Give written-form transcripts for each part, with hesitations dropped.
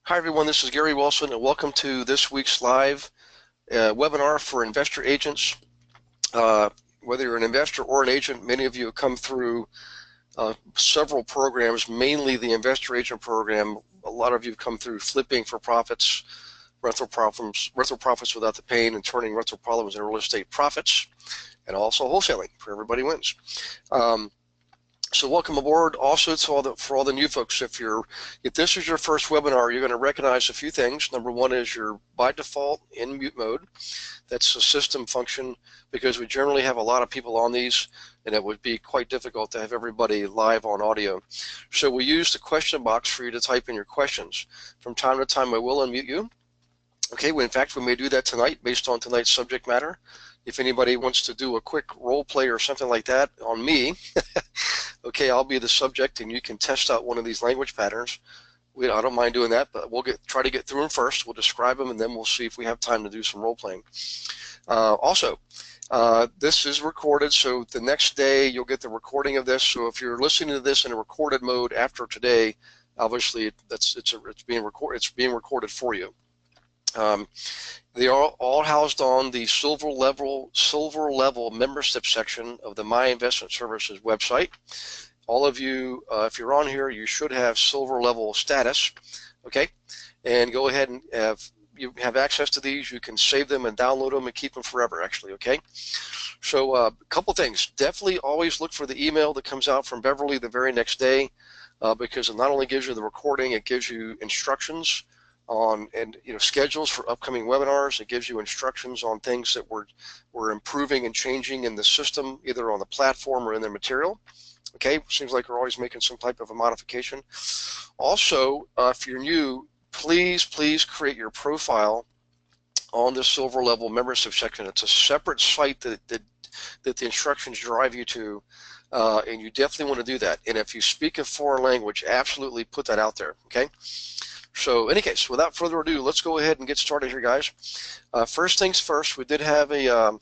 Hi everyone, this is Gary Wilson and welcome to this week's live webinar for investor agents. Whether you're an investor or an agent, many of you have come through several programs, mainly the investor agent program. A lot of you have come through flipping for profits, rental profits without the pain, and turning rental problems into real estate profits, and also wholesaling for everybody wins. So welcome aboard. Also, for all the new folks, if this is your first webinar, you're going to recognize a few things. Number one is you're by default in mute mode. That's a system function because we generally have a lot of people on these, and it would be quite difficult to have everybody live on audio. So we use the question box for you to type in your questions. From time to time, I will unmute you. Okay, in fact, we may do that tonight based on tonight's subject matter. If anybody wants to do a quick role play or something like that on me, okay, I'll be the subject and you can test out one of these language patterns. I don't mind doing that, but we'll try to get through them first. We'll describe them and then we'll see if we have time to do some role playing. This is recorded, so the next day you'll get the recording of this. So if you're listening to this in a recorded mode after today, obviously it's being recorded for you. They are all housed on the silver level membership section of the My Investment Services website. All of you, if you're on here, you should have silver level status, okay? And go ahead and you have access to these. You can save them and download them and keep them forever, actually, okay? So a couple things. Definitely always look for the email that comes out from Beverly the very next day because it not only gives you the recording, it gives you instructions on schedules for upcoming webinars. It gives you instructions on things that we're improving and changing in the system, either on the platform or in the material. Okay, seems like we're always making some type of a modification. Also, if you're new, please create your profile on the silver level membership section. It's a separate site that the instructions drive you to, and you definitely want to do that. And if you speak a foreign language, absolutely put that out there. Okay. So in any case, without further ado, let's go ahead and get started here, guys. First things first, we did have a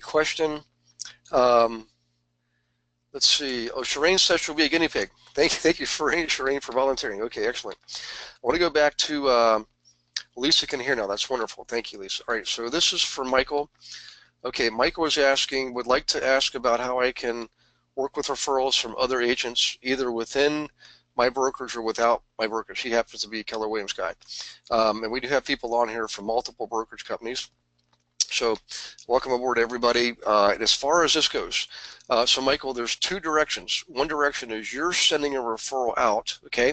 question. Let's see. Oh, Shireen says she'll be a guinea pig. Thank you, Shireen, for volunteering. Okay, excellent. I want to go back to Lisa can hear now. That's wonderful. Thank you, Lisa. All right, so this is for Michael. Okay, Michael was asking, would like to ask about how I can work with referrals from other agents, either within my brokerage or without my brokerage. He happens to be a Keller Williams guy. And we do have people on here from multiple brokerage companies. So welcome aboard, everybody. And as far as this goes, so Michael, there's two directions. One direction is you're sending a referral out, okay?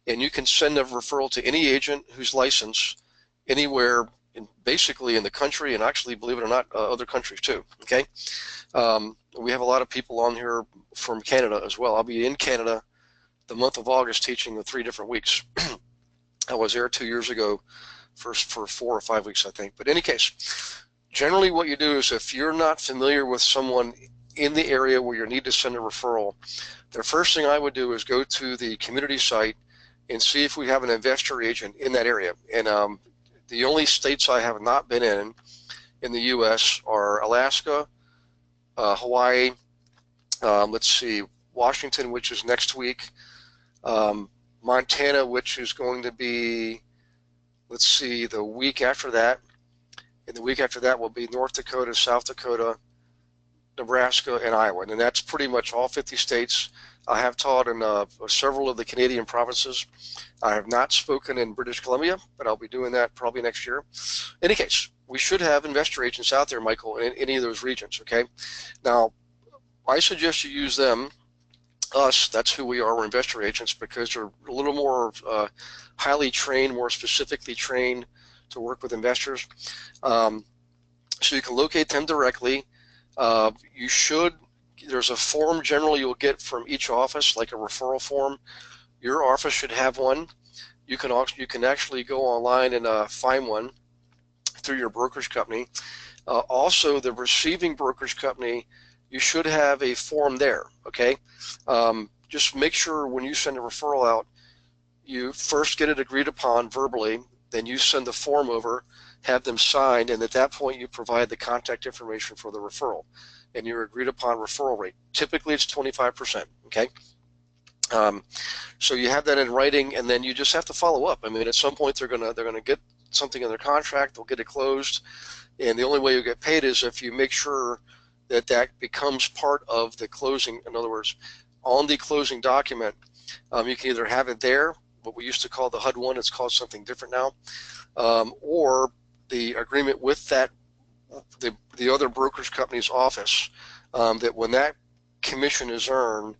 And you can send a referral to any agent who's licensed anywhere, basically in the country, and actually, believe it or not, other countries too, okay? We have a lot of people on here from Canada as well. I'll be in Canada the month of August teaching the 3 different weeks. I was there 2 years ago for 4 or 5 weeks, I think. But in any case, generally what you do is if you're not familiar with someone in the area where you need to send a referral, the first thing I would do is go to the community site and see if we have an investor agent in that area. And the only states I have not been in the U.S. are Alaska, Hawaii, let's see, Washington, which is next week, Montana, which is going to be, let's see, the week after that, and the week after that will be North Dakota, South Dakota, Nebraska, and Iowa, and that's pretty much all 50 states. I have taught in several of the Canadian provinces. I have not spoken in British Columbia, but I'll be doing that probably next year. In any case, we should have investor agents out there, Michael, in any of those regions, okay? Now, I suggest you use them. Us, that's who we are, we're investor agents, because they're a little more highly trained, more specifically trained to work with investors. So you can locate them directly. There's a form generally you'll get from each office, like a referral form. Your office should have one. You can actually go online and find one through your brokerage company. Also, the receiving brokerage company, you should have a form there, okay? Just make sure when you send a referral out, you first get it agreed upon verbally, then you send the form over, have them signed, and at that point you provide the contact information for the referral and your agreed upon referral rate. Typically it's 25%, okay? So you have that in writing, and then you just have to follow up. I mean, at some point they're gonna get something in their contract, they'll get it closed, and the only way you get paid is if you make sure that that becomes part of the closing. In other words, on the closing document, you can either have it there, what we used to call the HUD-1, it's called something different now, or the agreement with that the other brokerage company's office, that when that commission is earned,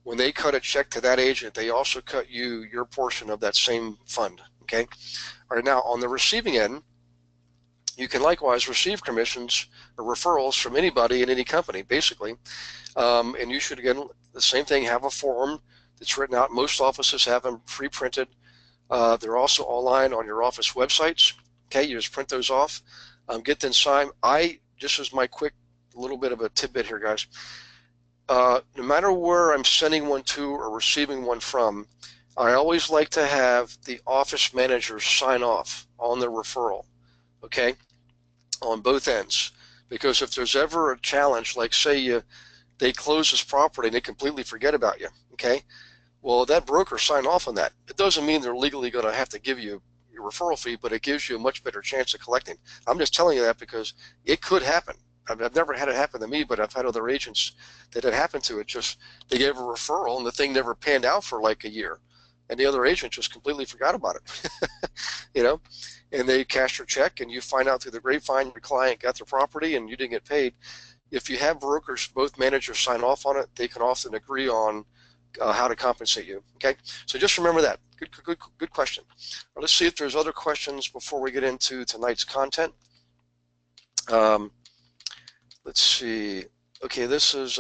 when they cut a check to that agent, they also cut you your portion of that same fund. Okay. All right. Now on the receiving end, you can likewise receive commissions or referrals from anybody in any company, basically. And you should, again, the same thing, have a form that's written out. Most offices have them pre-printed. They're also online on your office websites. Okay, you just print those off, get them signed. Just as my quick little bit of a tidbit here, guys, no matter where I'm sending one to or receiving one from, I always like to have the office manager sign off on the referral, okay, on both ends. Because if there's ever a challenge, like say they close this property and they completely forget about you, okay, well, that broker signed off on that. It doesn't mean they're legally going to have to give you your referral fee, but it gives you a much better chance of collecting. I'm just telling you that because it could happen. I've never had it happen to me, but I've had other agents that it happened to. It just, they gave a referral and the thing never panned out for like a year. And the other agent just completely forgot about it, you know, and they cashed your check and you find out through the grapevine your client got their property and you didn't get paid. If you have brokers, both managers sign off on it, they can often agree on how to compensate you. Okay, so just remember that. Good question. Well, let's see if there's other questions before we get into tonight's content. Let's see. Okay, this is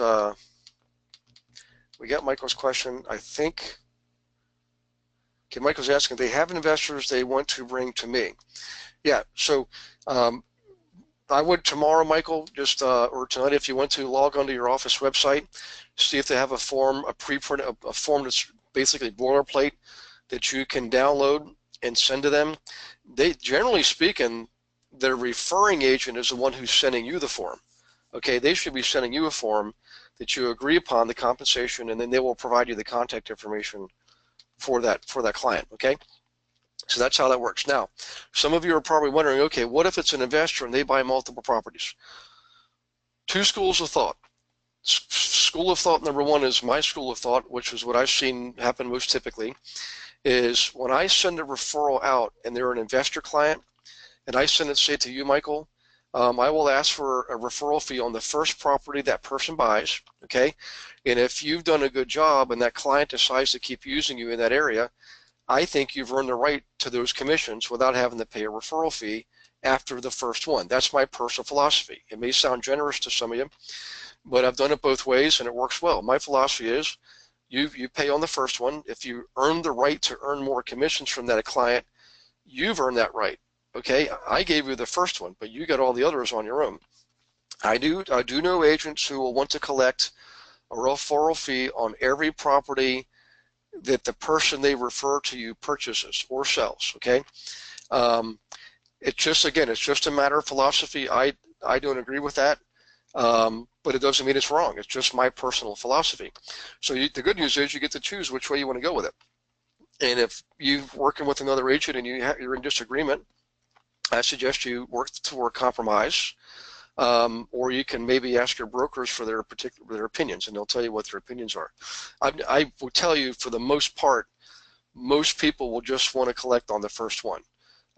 we got Michael's question, I think. Okay, Michael's asking, they have investors they want to bring to me. Yeah, so I would tomorrow, Michael, just or tonight, if you want to, log onto your office website, see if they have a form, a preprint, a form that's basically boilerplate that you can download and send to them. They, generally speaking, their referring agent is the one who's sending you the form. Okay, they should be sending you a form that you agree upon the compensation, and then they will provide you the contact information for that client. Okay. So that's how that works. Now, some of you are probably wondering, okay, what if it's an investor and they buy multiple properties? Two schools of thought. School of thought number one is my school of thought, which is what I've seen happen most typically, is when I send a referral out and they're an investor client, and I send it, say, to you, Michael, I will ask for a referral fee on the first property that person buys, okay? And if you've done a good job and that client decides to keep using you in that area, I think you've earned the right to those commissions without having to pay a referral fee after the first one. That's my personal philosophy. It may sound generous to some of you, but I've done it both ways and it works well. My philosophy is you pay on the first one. If you earn the right to earn more commissions from that client, you've earned that right. Okay, I gave you the first one, but you got all the others on your own. I do know agents who will want to collect a referral fee on every property that the person they refer to you purchases or sells. Okay, it's just, again, it's just a matter of philosophy. I don't agree with that, but it doesn't mean it's wrong. It's just my personal philosophy. So the good news is you get to choose which way you want to go with it. And if you're working with another agent and you're in disagreement, I suggest you work toward compromise, or you can maybe ask your brokers for their opinions, and they'll tell you what their opinions are. I will tell you, for the most part, most people will just want to collect on the first one.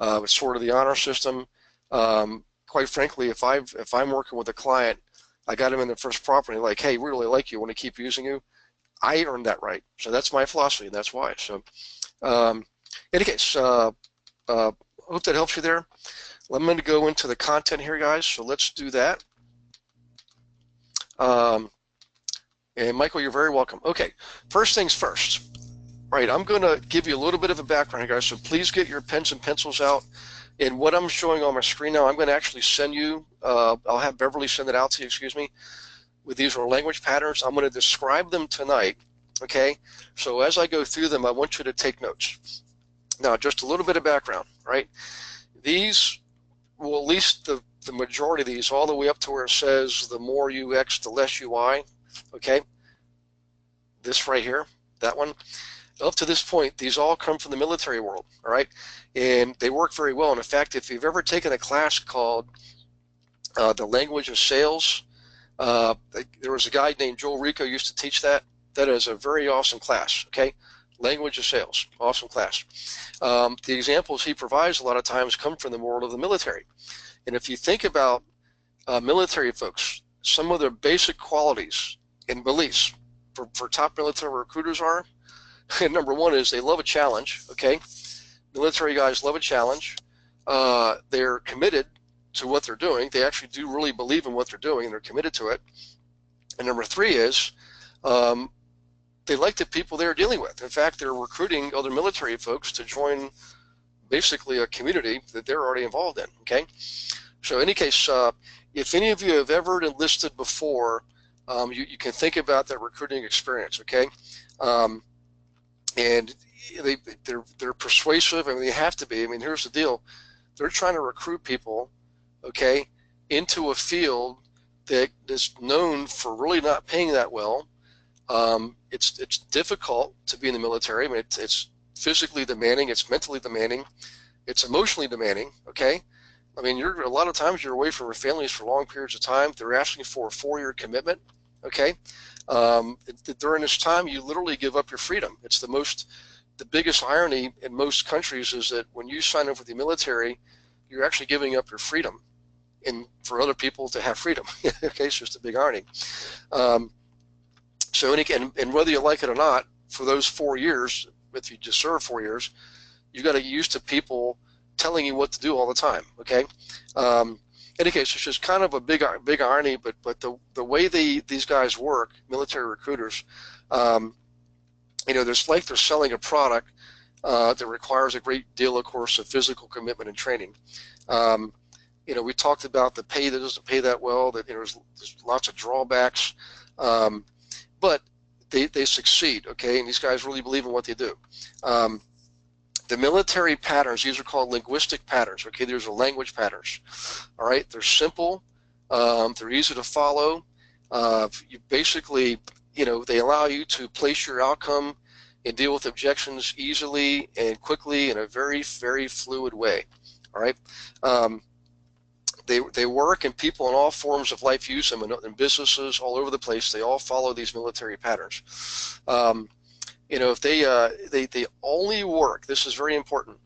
It's sort of the honor system. Quite frankly, if I'm working with a client, I got him in the first property, like, hey, we really like you, want to keep using you, I earned that right. So that's my philosophy, and that's why. So, in any case, hope that helps you there. I'm going to go into the content here, guys, so let's do that. And Michael, you're very welcome. Okay, first things first. All right, I'm going to give you a little bit of a background here, guys, so please get your pens and pencils out. And what I'm showing on my screen now, I'm going to actually send you, I'll have Beverly send it out to you, excuse me, with these are language patterns. I'm going to describe them tonight, okay? So as I go through them, I want you to take notes. Now, just a little bit of background, right? These, well, at least the majority of these, all the way up to where it says the more UX, the less UI, okay? This right here, that one. Up to this point, these all come from the military world, all right? And they work very well. And in fact, if you've ever taken a class called The Language of Sales, there was a guy named Joel Rico used to teach that. That is a very awesome class, okay? Language of Sales, awesome class. The examples he provides a lot of times come from the world of the military. And if you think about military folks, some of their basic qualities and beliefs for top military recruiters are, and number one is they love a challenge, okay? Military guys love a challenge. They're committed to what they're doing. They actually do really believe in what they're doing, and they're committed to it. And number three is they like the people they're dealing with. In fact, they're recruiting other military folks to join basically a community that they're already involved in, okay? So in any case, if any of you have ever enlisted before, you can think about that recruiting experience, okay? And they're persuasive. I mean, they have to be. I mean, here's the deal. They're trying to recruit people, okay, into a field that is known for really not paying that well. It's difficult to be in the military. I mean, it's physically demanding. It's mentally demanding. It's emotionally demanding, okay? I mean, a lot of times you're away from your families for long periods of time. They're asking for a 4-year commitment, okay? During this time, you literally give up your freedom. It's the biggest irony in most countries is that when you sign up with the military, you're actually giving up your freedom and for other people to have freedom. Okay, it's just a big irony. So, and whether you like it or not, for those 4 years, if you just serve 4 years, you got to get used to people telling you what to do all the time, okay? In any case, it's just kind of a big irony, but the way these guys work, military recruiters, you know, there's like they're selling a product that requires a great deal, of course, of physical commitment and training. You know, we talked about the pay that doesn't pay that well, that, you know, there's lots of drawbacks, but they succeed, okay? And these guys really believe in what they do. The military patterns, these are called linguistic patterns, okay? These are language patterns, all right? They're simple, they're easy to follow. You basically, you know, they allow you to place your outcome and deal with objections easily and quickly in a very, very fluid way, all right? They work, and people in all forms of life use them, in businesses all over the place. They all follow these military patterns. You know, if they only work, this is very important,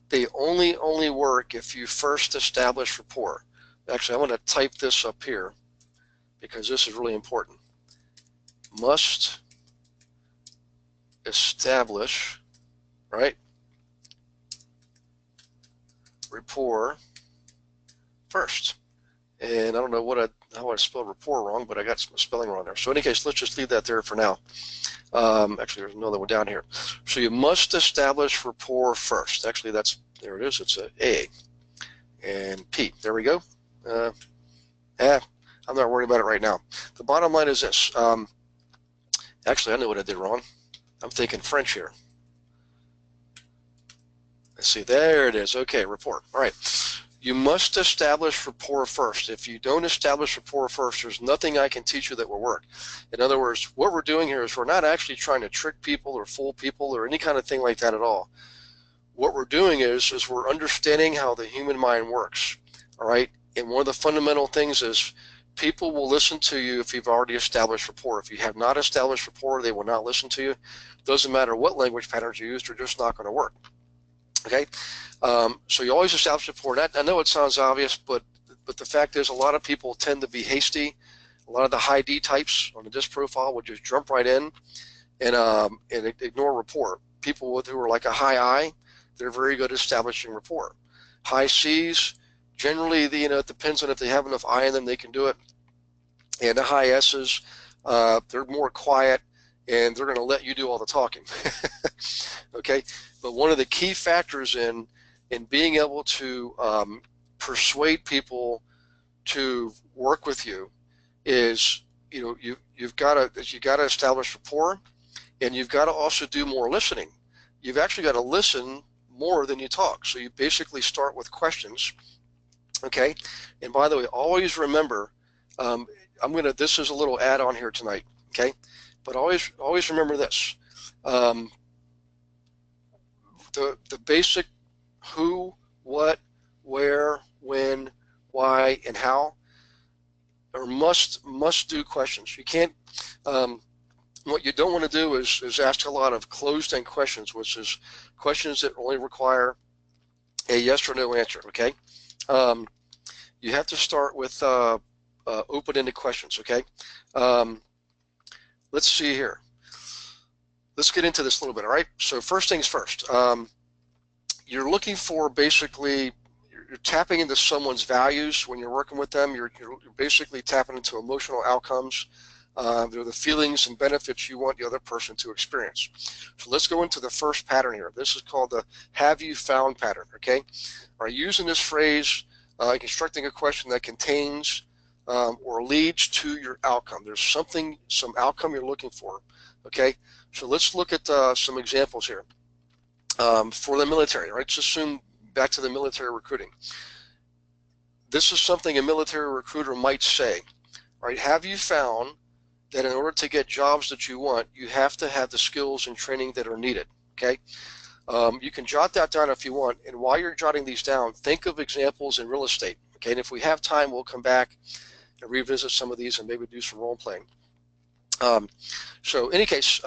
they only work if you first establish rapport. Actually, I'm going to type this up here because this is really important. Must establish, right, rapport first. And I don't know how I spelled rapport wrong, but I got some spelling wrong there. So in any case, let's just leave that there for now. Actually, there's another one down here. So you must establish rapport first. Actually, there it is. It's A and P. There we go. I'm not worried about it right now. The bottom line is this. Actually, I know what I did wrong. I'm thinking French here. Let's see. There it is. Okay, rapport. All right. You must establish rapport first. If you don't establish rapport first, there's nothing I can teach you that will work. In other words, what we're doing here is we're not actually trying to trick people or fool people or any kind of thing like that at all. What we're doing is we're understanding how the human mind works, all right? And one of the fundamental things is people will listen to you if you've already established rapport. If you have not established rapport, they will not listen to you. Doesn't matter what language patterns you use, they're just not going to work. Okay, so you always establish rapport. I know it sounds obvious, but the fact is a lot of people tend to be hasty. A lot of the high D types on the DISC profile would just jump right in and ignore rapport. People who are like a high I, they're very good at establishing rapport. High Cs, generally, you know, it depends on if they have enough I in them, they can do it. And the high S's, they're more quiet, and they're going to let you do all the talking. Okay, but one of the key factors in being able to persuade people to work with you is, you know, you've got to establish rapport, and you've got to also do more listening. You've actually got to listen more than you talk. So you basically start with questions. Okay, and by the way, always remember, this is a little add-on here tonight. Okay, but always remember this. Um, the basic who, what, where, when, why, and how are must do questions. You can't. What you don't want to do is ask a lot of closed-end questions, which is questions that only require a yes or no answer. Okay. Um, you have to start with open-ended questions. Okay. Um, let's see here. Let's get into this a little bit. All right. So first things first. You're looking for basically you're tapping into someone's values when you're working with them. You're basically tapping into emotional outcomes. They're the feelings and benefits you want the other person to experience. So let's go into the first pattern here. This is called the have you found pattern. Okay. Are you using this phrase constructing a question that contains or leads to your outcome? There's some outcome you're looking for. Okay. So let's look at some examples here. For the military, right? Let's assume back to the military recruiting. This is something a military recruiter might say, right? Have you found that in order to get jobs that you want, you have to have the skills and training that are needed, okay? You can jot that down if you want, and while you're jotting these down, think of examples in real estate, okay? And if we have time, we'll come back and revisit some of these and maybe do some role playing. So in any case,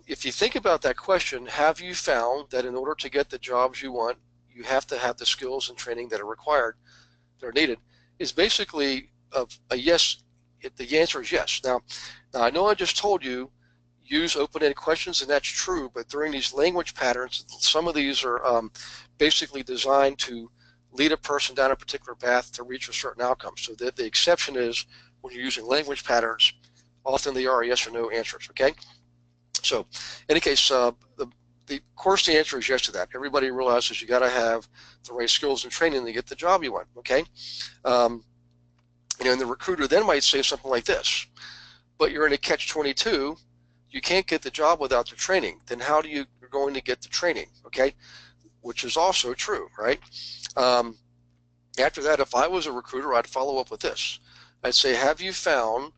if you think about that question, have you found that in order to get the jobs you want, you have to have the skills and training that are required, that are needed, is basically a yes. The answer is yes. Now, I know I just told you use open-ended questions, and that's true, but during these language patterns, some of these are basically designed to lead a person down a particular path to reach a certain outcome. So the exception is when you're using language patterns, often they are yes or no answers, okay? So in any case, of course the answer is yes to that. Everybody realizes you got to have the right skills and training to get the job you want, okay? And the recruiter then might say something like this, but you're in a catch-22, you can't get the job without the training. Then how do you're going to get the training, okay? Which is also true, right? After that, if I was a recruiter, I'd follow up with this. I'd say, have you found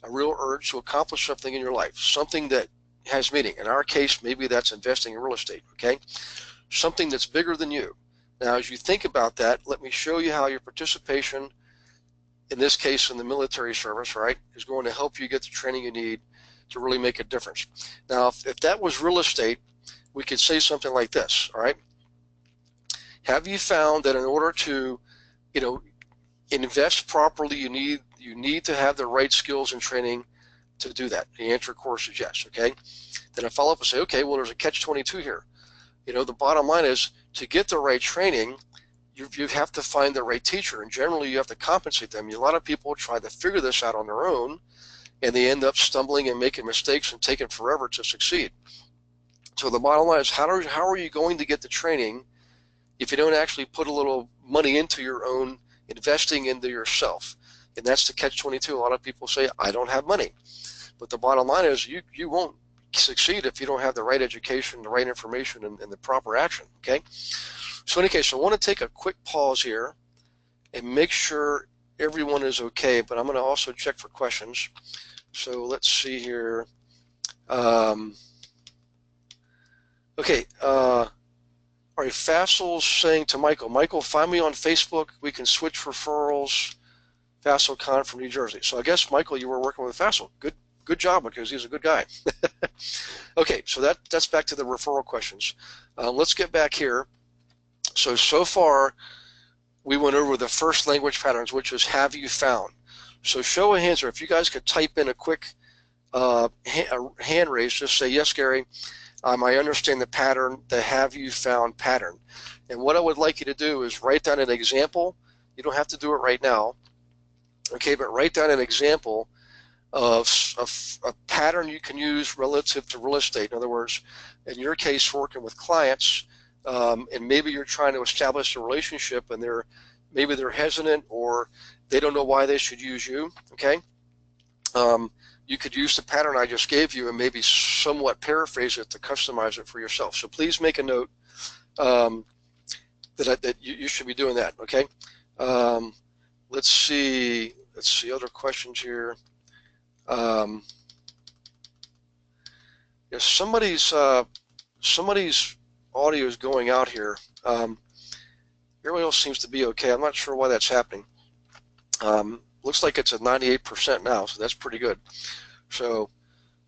a real urge to accomplish something in your life, something that has meaning? In our case, maybe that's investing in real estate, okay? Something that's bigger than you. Now, as you think about that, let me show you how your participation, in this case in the military service, right, is going to help you get the training you need to really make a difference. Now, if that was real estate, we could say something like this, all right? Have you found that in order to, invest properly, you need to have the right skills and training to do that? The answer, of course, is yes, okay? Then I follow up and say, okay, well, there's a catch-22 here. The bottom line is to get the right training, you have to find the right teacher, and generally you have to compensate them. A lot of people try to figure this out on their own, and they end up stumbling and making mistakes and taking forever to succeed. So the bottom line is, how are you going to get the training if you don't actually put a little money into your own investing into yourself? And that's the catch-22. A lot of people say, I don't have money. But the bottom line is you won't succeed if you don't have the right education, the right information, and the proper action, okay? So in any case, I want to take a quick pause here and make sure everyone is okay, but I'm going to also check for questions. So let's see here. Okay. All right, Fassel's saying to Michael, find me on Facebook. We can switch referrals. Fassel Khan from New Jersey. So I guess, Michael, you were working with Fassel. Good job, because he's a good guy. Okay, so that's back to the referral questions. Let's get back here. So far, we went over the first language patterns, which was have you found. So show of hands, or if you guys could type in a quick hand raise, just say, yes, Gary, I understand the pattern, the have you found pattern. And what I would like you to do is write down an example. You don't have to do it right now, okay, but write down an example of a pattern you can use relative to real estate. In other words, in your case, working with clients, and maybe you're trying to establish a relationship, and maybe they're hesitant, or they don't know why they should use you, okay? You could use the pattern I just gave you and maybe somewhat paraphrase it to customize it for yourself. So please make a note that you should be doing that, okay? Let's see other questions here. If somebody's audio is going out here. Everybody else seems to be okay. I'm not sure why that's happening. Looks like it's at 98% now, so that's pretty good. So,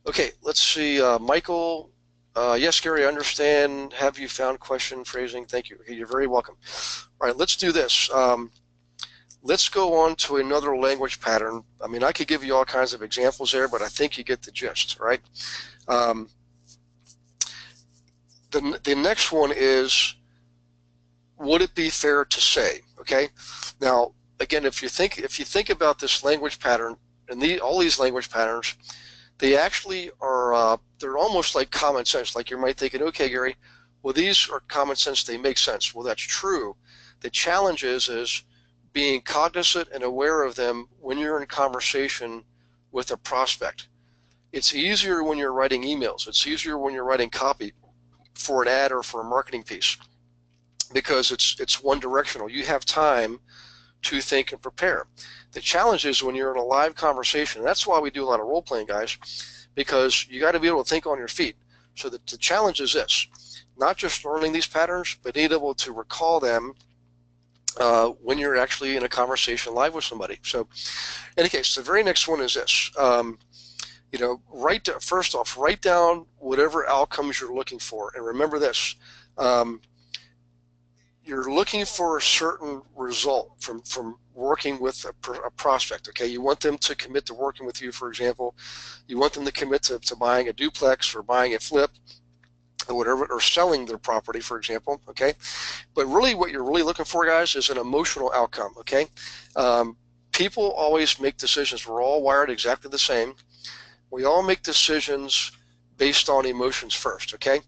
okay, let's see. Michael, yes, Gary, I understand. Have you found question phrasing? Thank you. Okay, you're very welcome. All right, let's do this. Let's go on to another language pattern. I mean, I could give you all kinds of examples there, but I think you get the gist, right? The next one is, would it be fair to say? Okay. Now, again, if you think about this language pattern and all these language patterns, they actually are they're almost like common sense. Like you might thinking, okay, Gary, well, these are common sense. They make sense. Well, that's true. The challenge is being cognizant and aware of them when you're in conversation with a prospect. It's easier when you're writing emails. It's easier when you're writing copy for an ad or for a marketing piece, because it's one directional. You have time to think and prepare. The challenge is when you're in a live conversation. That's why we do a lot of role playing, guys, because you got to be able to think on your feet. So the challenge is this: not just learning these patterns, but being able to recall them when you're actually in a conversation live with somebody. So, in any case, the very next one is this. First off, write down whatever outcomes you're looking for, and remember this. You're looking for a certain result from working with a prospect. Okay, you want them to commit to working with you. For example, you want them to commit to buying a duplex or buying a flip or whatever, or selling their property, for example. Okay, but really what you're really looking for, guys, is an emotional outcome. Okay, people always make decisions. We're all wired exactly the same. We all make decisions based on emotions first. Okay.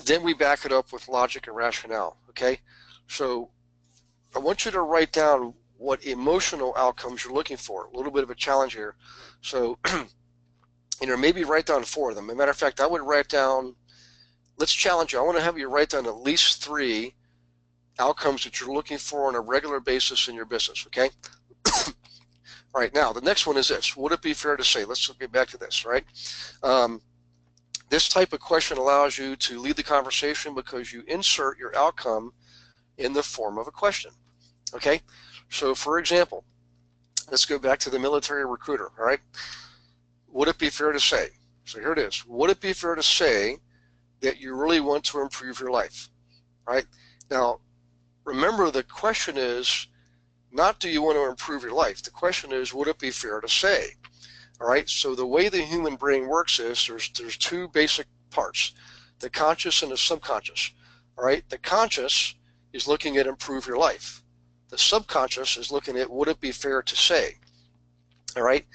Then we back it up with logic and rationale, okay? So I want you to write down what emotional outcomes you're looking for. A little bit of a challenge here. So, maybe write down 4 of them. As a matter of fact, I would write down, let's challenge you. I want to have you write down at least 3 outcomes that you're looking for on a regular basis in your business, okay? All right, now the next one is this. Would it be fair to say, let's get back to this, right? This type of question allows you to lead the conversation because you insert your outcome in the form of a question, okay? So for example, let's go back to the military recruiter, all right? Would it be fair to say, so here it is, would it be fair to say that you really want to improve your life, all right? Now, remember the question is not do you want to improve your life, the question is would it be fair to say? All right, so the way the human brain works is there's 2 basic parts, the conscious and the subconscious. All right, the conscious is looking at improve your life. The subconscious is looking at would it be fair to say. All right,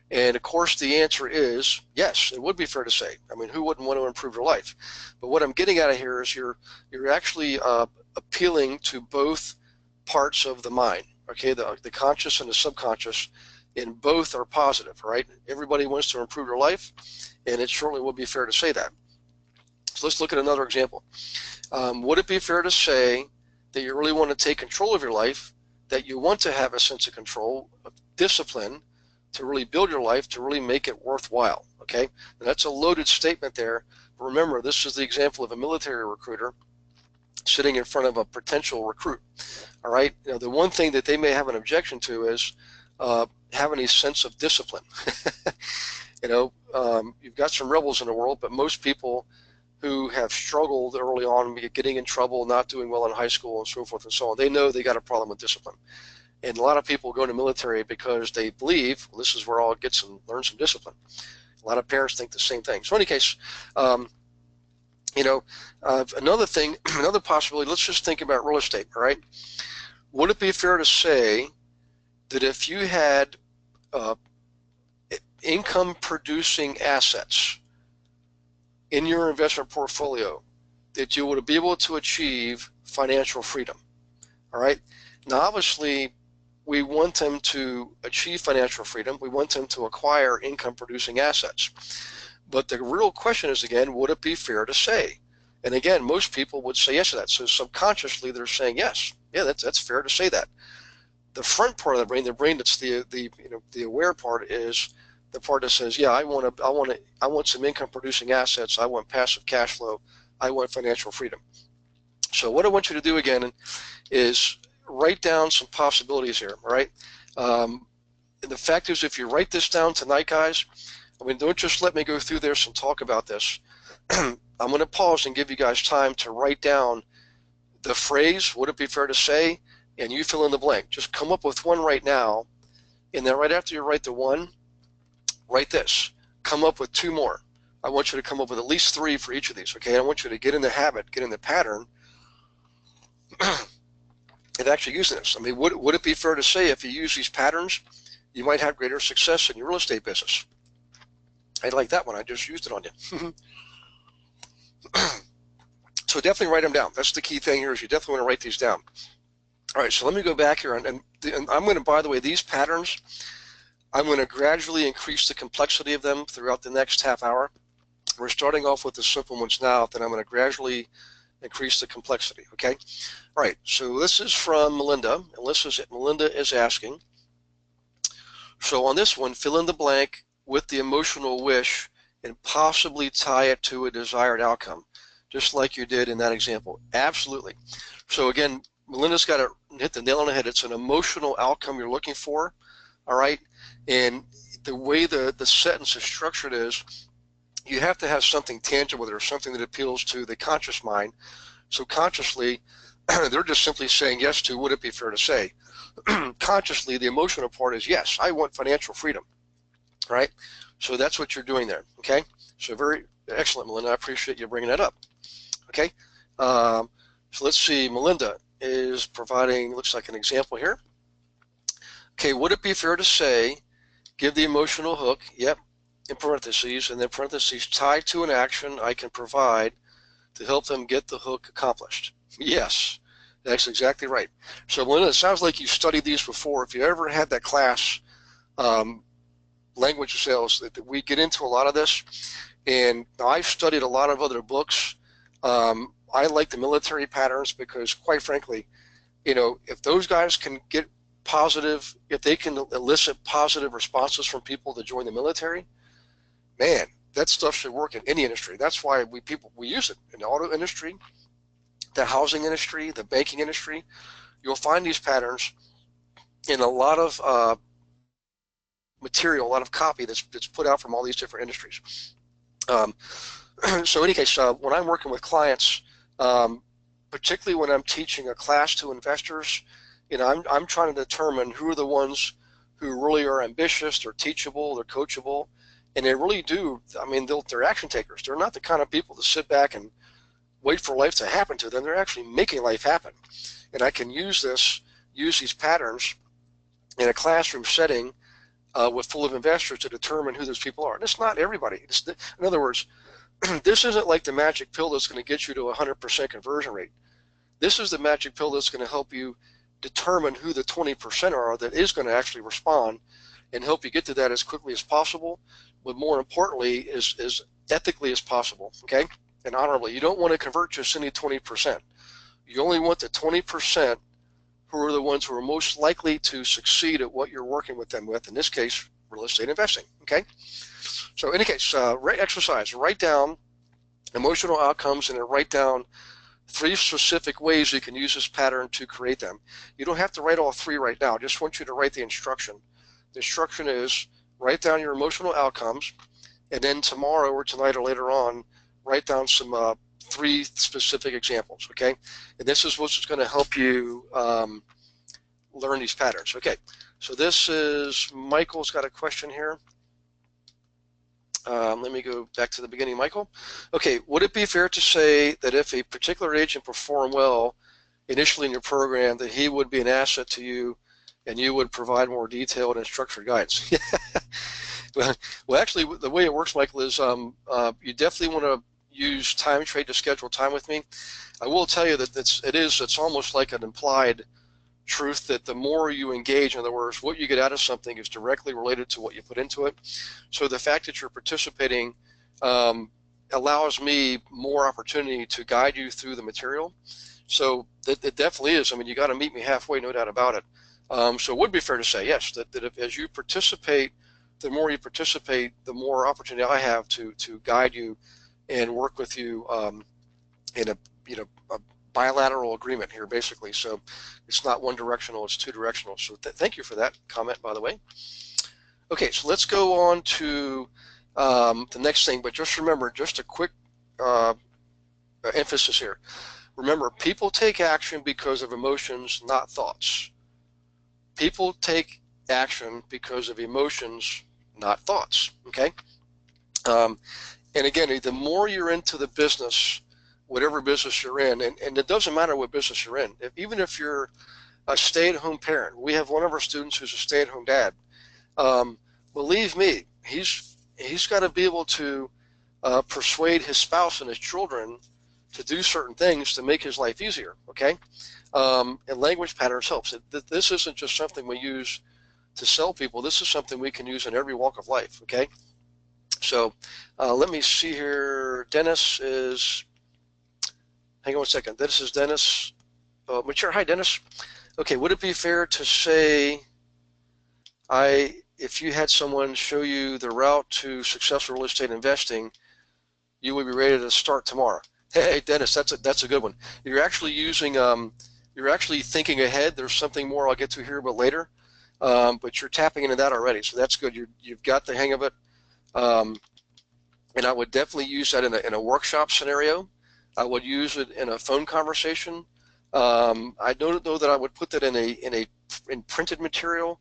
and of course the answer is yes, it would be fair to say. I mean, who wouldn't want to improve your life? But what I'm getting at here is you're actually appealing to both parts of the mind. Okay, the conscious and the subconscious. And both are positive, right? Everybody wants to improve their life, and it certainly would be fair to say that. So let's look at another example. Would it be fair to say that you really want to take control of your life, that you want to have a sense of control, of discipline, to really build your life, to really make it worthwhile, okay? And that's a loaded statement there. But remember, this is the example of a military recruiter sitting in front of a potential recruit, all right? The one thing that they may have an objection to is have any sense of discipline. You've got some rebels in the world, but most people who have struggled early on, getting in trouble, not doing well in high school and so forth and so on, they know they got a problem with discipline. And a lot of people go into military because they believe, well, this is where I'll learn some discipline. A lot of parents think the same thing. So in any case, another thing, another possibility, let's just think about real estate, all right? Would it be fair to say that if you had income producing assets in your investment portfolio, that you would be able to achieve financial freedom? All right. Now, obviously, we want them to achieve financial freedom. We want them to acquire income producing assets. But the real question is, again, would it be fair to say? And again, most people would say yes to that. So subconsciously, they're saying yes. Yeah, that's fair to say that. The front part of the brain that's the aware part, is the part that says, yeah, I want some income producing assets. I want passive cash flow. I want financial freedom. So what I want you to do again is write down some possibilities here, all right? And the fact is, if you write this down tonight, guys, I mean, don't just let me go through this and talk about this. I'm going to pause and give you guys time to write down the phrase, would it be fair to say, and you fill in the blank. Just come up with one right now, and then right after you write the one, write this. Come up with two more. I want you to come up with at least three for each of these, okay? I want you to get in the habit, get in the pattern of actually using this. I mean, would it be fair to say if you use these patterns, you might have greater success in your real estate business? I like that one. I just used it on you. So definitely write them down. That's the key thing here is you definitely want to write these down. All right, so let me go back here. And I'm going to, by the way, these patterns, I'm going to gradually increase the complexity of them throughout the next half hour. We're starting off with the simple ones now, then I'm going to gradually increase the complexity, okay? All right, so this is from Melinda, and Melinda is asking, so on this one, fill in the blank with the emotional wish and possibly tie it to a desired outcome, just like you did in that example. Absolutely. So again, Melinda's got to hit the nail on the head. It's an emotional outcome you're looking for, all right? And the way the sentence is structured is you have to have something tangible there, something that appeals to the conscious mind. So consciously, they're just simply saying yes to, would it be fair to say? Consciously, the emotional part is yes, I want financial freedom, right? So that's what you're doing there, okay? So very excellent, Melinda. I appreciate you bringing that up, okay? So let's see, Melinda is providing, looks like an example here. Okay, would it be fair to say, give the emotional hook, yep, in parentheses, and then parentheses, tied to an action I can provide to help them get the hook accomplished? Yes, that's exactly right. So Melinda, it sounds like you studied these before. If you ever had that class, language sales, that we get into a lot of this, and I've studied a lot of other books. I like the military patterns because, quite frankly, you know, if those guys can get positive, if they can elicit positive responses from people to join the military, man, that stuff should work in any industry. That's why we use it in the auto industry, the housing industry, the banking industry. You'll find these patterns in a lot of material, a lot of copy that's put out from all these different industries. So in any case, when I'm working with clients, particularly when I'm teaching a class to investors, you know, I'm trying to determine who are the ones who really are ambitious, they're teachable, they're coachable, and they really do. I mean, they're action takers. They're not the kind of people to sit back and wait for life to happen to them. They're actually making life happen. And I can use these patterns in a classroom setting with full of investors to determine who those people are. And it's not everybody. In other words, this isn't like the magic pill that's going to get you to a 100% conversion rate. This is the magic pill that's going to help you determine who the 20% are that is going to actually respond and help you get to that as quickly as possible, but more importantly, as ethically as possible, okay, and honorably. You don't want to convert just any 20%. You only want the 20% who are the ones who are most likely to succeed at what you're working with them with, in this case, real estate investing, okay? So in any case, exercise, write down emotional outcomes and then write down 3 specific ways you can use this pattern to create them. You don't have to write all 3 right now. I just want you to write the instruction. The instruction is write down your emotional outcomes, and then tomorrow or tonight or later on, write down some 3 specific examples, okay? And this is what's going to help you learn these patterns. Okay, so this is, Michael's got a question here. Let me go back to the beginning, Michael. Okay, would it be fair to say that if a particular agent performed well initially in your program, that he would be an asset to you and you would provide more detailed and structured guidance? Well, actually, the way it works, Michael, is you definitely want to use Time Trade to schedule time with me. I will tell you that it's almost like an implied truth that the more you engage, in other words, what you get out of something is directly related to what you put into it. So the fact that you're participating allows me more opportunity to guide you through the material. So it definitely is. I mean, you got to meet me halfway, no doubt about it. So it would be fair to say, yes, that if, as you participate the more you participate, the more opportunity I have to guide you and work with you in a a bilateral agreement here, basically. So it's not one directional, it's two directional. So thank you for that comment, by the way. Okay, so let's go on to the next thing, but just remember, just a quick emphasis here. Remember, people take action because of emotions, not thoughts. People take action because of emotions, not thoughts, okay? And again, the more you're into the business, whatever business you're in, and it doesn't matter what business you're in, even if you're a stay-at-home parent. We have one of our students who's a stay-at-home dad. Believe me, he's got to be able to persuade his spouse and his children to do certain things to make his life easier, okay? And language patterns helps. This isn't just something we use to sell people. This is something we can use in every walk of life, okay? So let me see here. Dennis is, hang on one second. This is Dennis. Mature. Hi, Dennis. Okay, would it be fair to say if you had someone show you the route to successful real estate investing, you would be ready to start tomorrow? Hey, Dennis, that's a good one. You're actually using, you're actually thinking ahead. There's something more I'll get to here, but later. But you're tapping into that already, so that's good. You've got the hang of it. And I would definitely use that in a workshop scenario. I would use it in a phone conversation. I don't know that I would put that in printed material,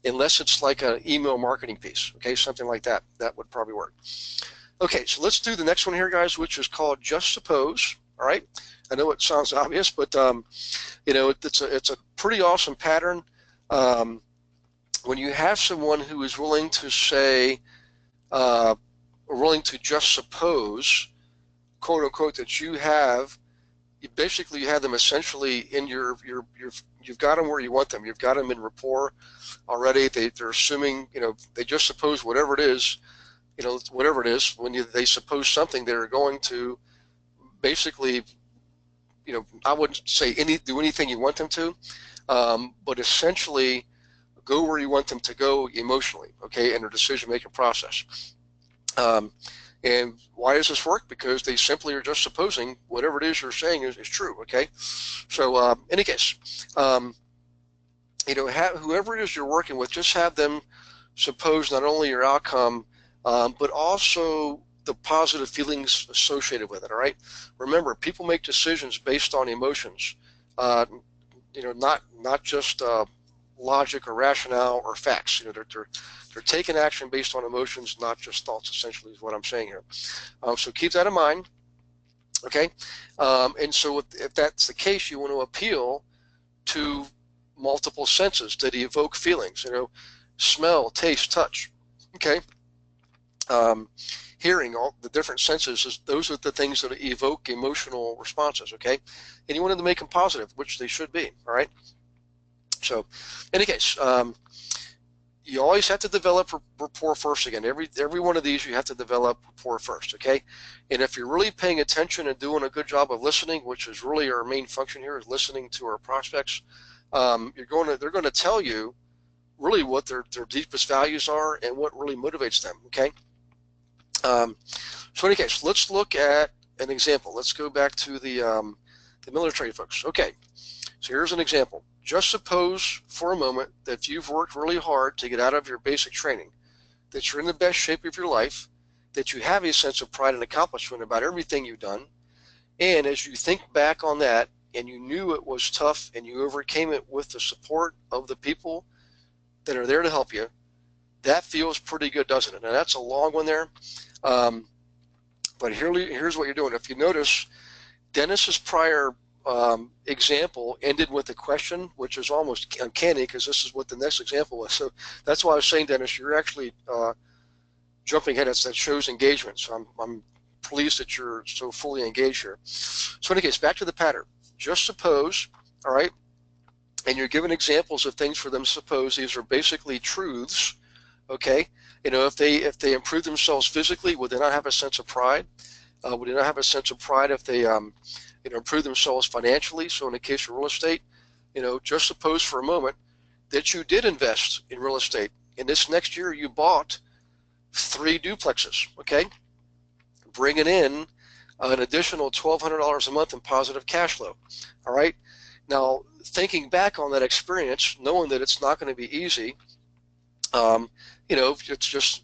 unless it's like an email marketing piece. Okay, something like that. That would probably work. Okay, so let's do the next one here, guys, which is called Just Suppose. All right, I know it sounds obvious, but you know, it's a pretty awesome pattern. When you have someone who is willing to say, willing to just suppose, quote unquote, that you have, basically you have them essentially in you've got them where you want them. You've got them in rapport already. They're assuming, you know, they just suppose whatever it is, you know, whatever it is. When they suppose something, they're going to basically, you know, I wouldn't say do anything you want them to, but essentially go where you want them to go emotionally, okay, in their decision-making process. And why does this work? Because they simply are just supposing whatever it is you're saying is true, okay? So in any case, you know, whoever it is you're working with, just have them suppose not only your outcome, but also the positive feelings associated with it, all right? Remember, people make decisions based on emotions, you know, not just logic or rationale or facts. You know, they're taking action based on emotions, not just thoughts, essentially, is what I'm saying here. So keep that in mind, okay? And so if that's the case, you want to appeal to multiple senses that evoke feelings, you know, smell, taste, touch, okay? Hearing, all the different senses, those are the things that evoke emotional responses, okay? And you want them to make them positive, which they should be, all right? So, in any case, you always have to develop rapport first. Again, every one of these you have to develop rapport first, okay? And if you're really paying attention and doing a good job of listening, which is really our main function here, is listening to our prospects, they're going to tell you really what their deepest values are and what really motivates them, okay? So in any case, let's look at an example. Let's go back to the military folks. Okay, so here's an example. Just suppose for a moment that you've worked really hard to get out of your basic training, that you're in the best shape of your life, that you have a sense of pride and accomplishment about everything you've done, and as you think back on that, and you knew it was tough and you overcame it with the support of the people that are there to help you, that feels pretty good, doesn't it? Now that's a long one there, but here's what you're doing. If you notice, Dennis's prior example ended with a question, which is almost uncanny because this is what the next example was. So that's why I was saying, Dennis, you're actually jumping ahead. That shows engagement. So I'm pleased that you're so fully engaged here. So in any case, back to the pattern. Just suppose, all right, and you're given examples of things for them to suppose. These are basically truths, okay? You know, if they improve themselves physically, would they not have a sense of pride? Would they not have a sense of pride if they you know, improve themselves financially? So in the case of real estate, you know, just suppose for a moment that you did invest in real estate, and this next year you bought 3 duplexes, okay? Bringing in an additional $1,200 a month in positive cash flow, all right? Now, thinking back on that experience, knowing that it's not going to be easy, it's just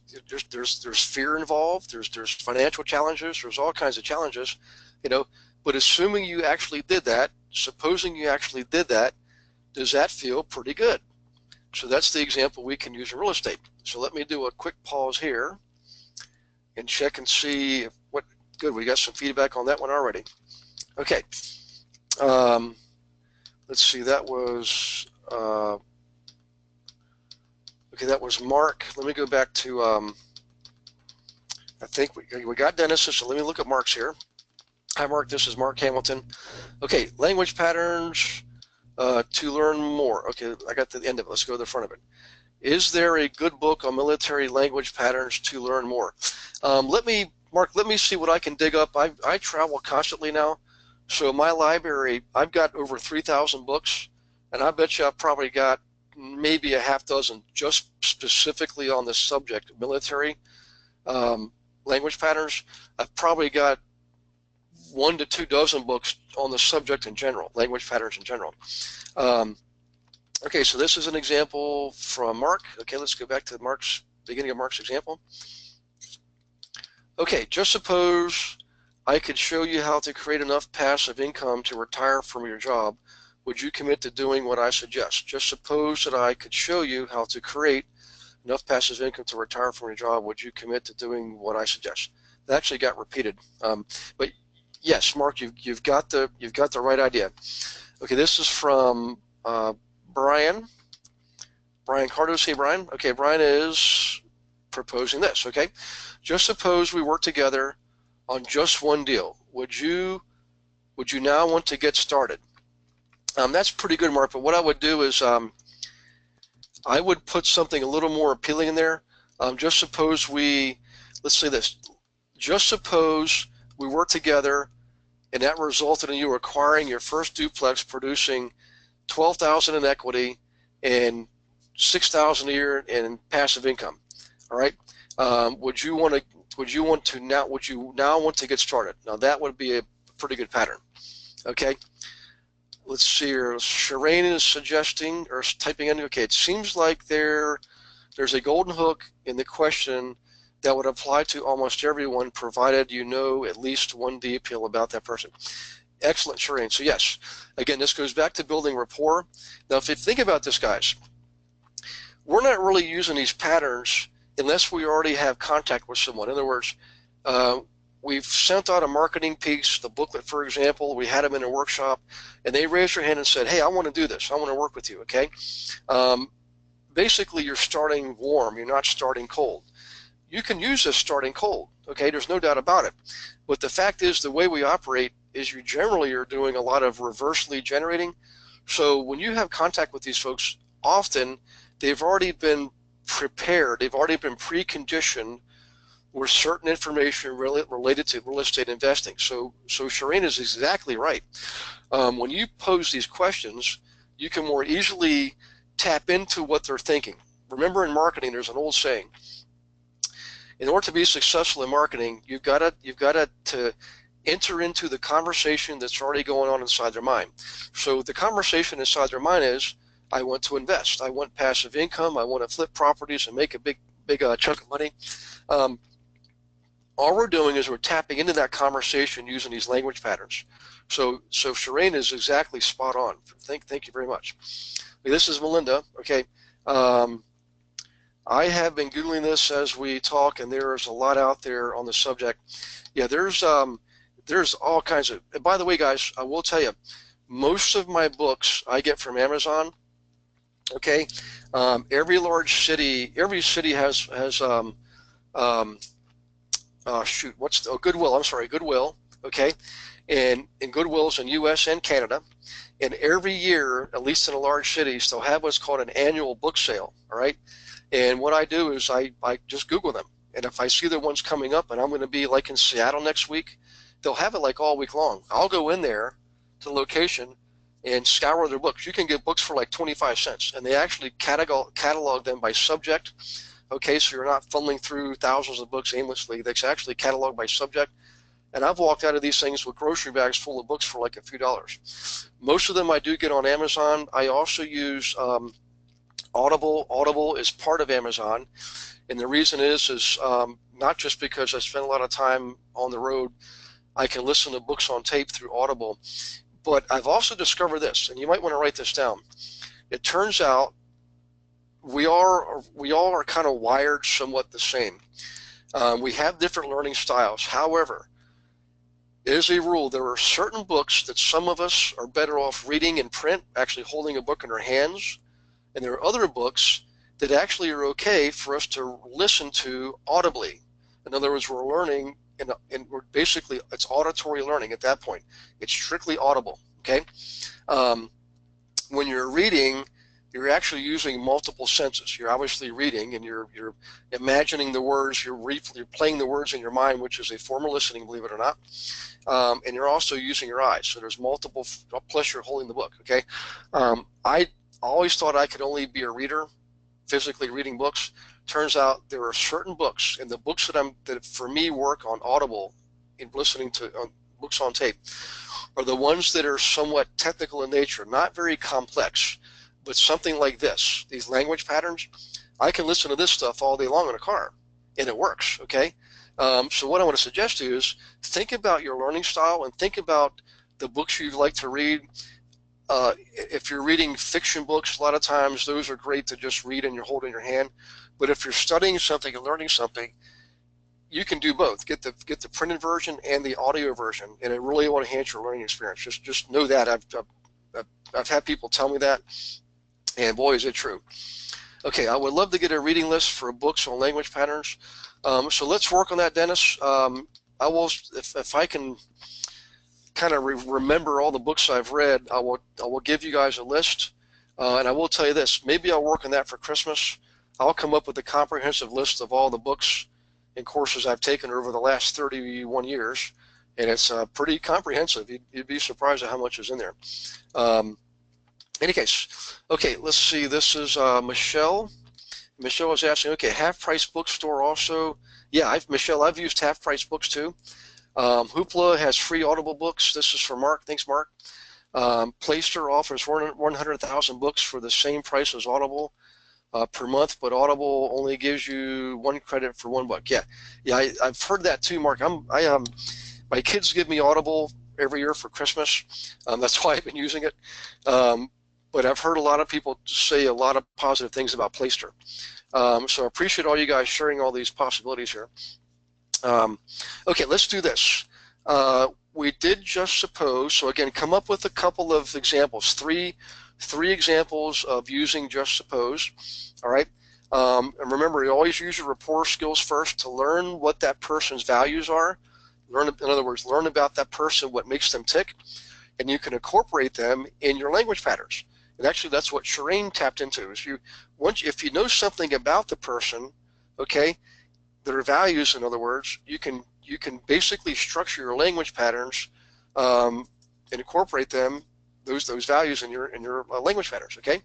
there's fear involved, there's financial challenges, there's all kinds of challenges, but assuming you actually did that, supposing you actually did that, does that feel pretty good? So that's the example we can use in real estate. So let me do a quick pause here and check and see what good. We got some feedback on that one already. Okay. Let's see. That was okay. That was Mark. Let me go back to. I think we got Dennis. So let me look at Mark's here. Hi, Mark. This is Mark Hamilton. Okay, language patterns to learn more. Okay, I got the end of it. Let's go to the front of it. Is there a good book on military language patterns to learn more? Mark, let me see what I can dig up. I travel constantly now, so my library, I've got over 3,000 books, and I bet you I've probably got maybe a half dozen just specifically on the subject of military language patterns. I've probably got 1 to 2 dozen books on the subject in general, language patterns in general. Okay, so this is an example from Mark. Okay, let's go back to Mark's beginning of Mark's example. Okay, just suppose I could show you how to create enough passive income to retire from your job. Would you commit to doing what I suggest? Just suppose that I could show you how to create enough passive income to retire from your job. Would you commit to doing what I suggest? That actually got repeated, but yes, Mark, you've got the right idea. Okay, this is from Brian Cardos. Hey, Brian. Okay, Brian is proposing this. Okay, just suppose we work together on just one deal. Would you now want to get started? That's pretty good, Mark. But what I would do is I would put something a little more appealing in there. Just suppose let's say this. Just suppose we work together, and that resulted in you acquiring your first duplex, producing $12,000 in equity and $6,000 a year in passive income. All right. Would you now want to get started? Now that would be a pretty good pattern. Okay. Let's see here. Shireen is suggesting or typing in. Okay, it seems like there's a golden hook in the question that would apply to almost everyone, provided you know at least one detail about that person. Excellent, Shireen. So yes, again, this goes back to building rapport. Now, if you think about this, guys, we're not really using these patterns unless we already have contact with someone. In other words, we've sent out a marketing piece, the booklet, for example. We had them in a workshop, and they raised their hand and said, hey, I want to do this. I want to work with you, okay? Basically, you're starting warm. You're not starting cold. You can use this starting cold, okay? There's no doubt about it. But the fact is, the way we operate is you generally are doing a lot of reverse lead generating. So when you have contact with these folks, often they've already been prepared. They've already been preconditioned with certain information related to real estate investing. So Shireen is exactly right. When you pose these questions, you can more easily tap into what they're thinking. Remember, in marketing, there's an old saying: in order to be successful in marketing, you've got to enter into the conversation that's already going on inside their mind. So the conversation inside their mind is, I want to invest. I want passive income. I want to flip properties and make a big chunk of money. All we're doing is we're tapping into that conversation using these language patterns. So Shireen is exactly spot on. Thank you very much. This is Melinda. Okay. I have been Googling this as we talk, and there's a lot out there on the subject. Yeah, there's all kinds of, and by the way, guys, I will tell you, most of my books I get from Amazon. Okay. Every city has Goodwill. I'm sorry, Goodwill. Okay. And Goodwill's in U.S. and Canada. And every year, at least in a large cities, they'll have what's called an annual book sale. All right. And what I do is I just Google them. And if I see the ones coming up, and I'm going to be like in Seattle next week, they'll have it like all week long. I'll go in there to the location and scour their books. You can get books for like 25 cents. And they actually catalog them by subject, Okay, so you're not funneling through thousands of books aimlessly. That's actually cataloged by subject. And I've walked out of these things with grocery bags full of books for like a few dollars. Most of them I do get on Amazon. I also use Audible. Audible is part of Amazon. And the reason is not just because I spend a lot of time on the road. I can listen to books on tape through Audible. But I've also discovered this, and you might want to write this down. It turns out we all are kind of wired somewhat the same. We have different learning styles. However, it is a rule. There are certain books that some of us are better off reading in print, actually holding a book in our hands, and there are other books that actually are okay for us to listen to audibly. In other words, we're learning, and we're basically, it's auditory learning at that point. It's strictly audible, okay? When you're reading, you're actually using multiple senses. You're obviously reading, and you're imagining the words, you're playing the words in your mind, which is a form of listening, believe it or not. And you're also using your eyes. So there's multiple, plus you're holding the book, okay? I always thought I could only be a reader, physically reading books. Turns out there are certain books, and the books that for me work on Audible, in listening to books on tape, are the ones that are somewhat technical in nature, not very complex, but something like this, these language patterns. I can listen to this stuff all day long in a car, and it works, okay? So what I want to suggest to you is think about your learning style and think about the books you'd like to read. If you're reading fiction books, a lot of times those are great to just read and you hold in your hand. But if you're studying something and learning something, you can do both. Get the printed version and the audio version, and it really will enhance your learning experience. Just know that. I've had people tell me that, and boy, is it true. Okay, I would love to get a reading list for books on language patterns. So let's work on that, Dennis. I will, if I can kind of remember all the books I've read, I will give you guys a list, and I will tell you this. Maybe I'll work on that for Christmas. I'll come up with a comprehensive list of all the books and courses I've taken over the last 31 years, and it's pretty comprehensive. You'd be surprised at how much is in there. Any case, okay, let's see. This is Michelle. Michelle was asking, okay, Half Price Bookstore also. Yeah, Michelle, I've used Half Price Books too. Hoopla has free Audible books. This is for Mark. Thanks, Mark. Playster offers 100,000 books for the same price as Audible per month, but Audible only gives you 1 credit for 1 book. Yeah, I've heard that too, Mark. My kids give me Audible every year for Christmas. That's why I've been using it. But I've heard a lot of people say a lot of positive things about Playster. So I appreciate all you guys sharing all these possibilities here. Okay, let's do this. We did just suppose, so again, come up with a couple of examples, three examples of using just suppose, all right? And remember, you always use your rapport skills first to learn what that person's values are. In other words, learn about that person, what makes them tick, and you can incorporate them in your language patterns. And actually, that's what Shireen tapped into. Is if you know something about the person, okay, their values, in other words, you can basically structure your language patterns and incorporate them, those values in your language patterns. Okay.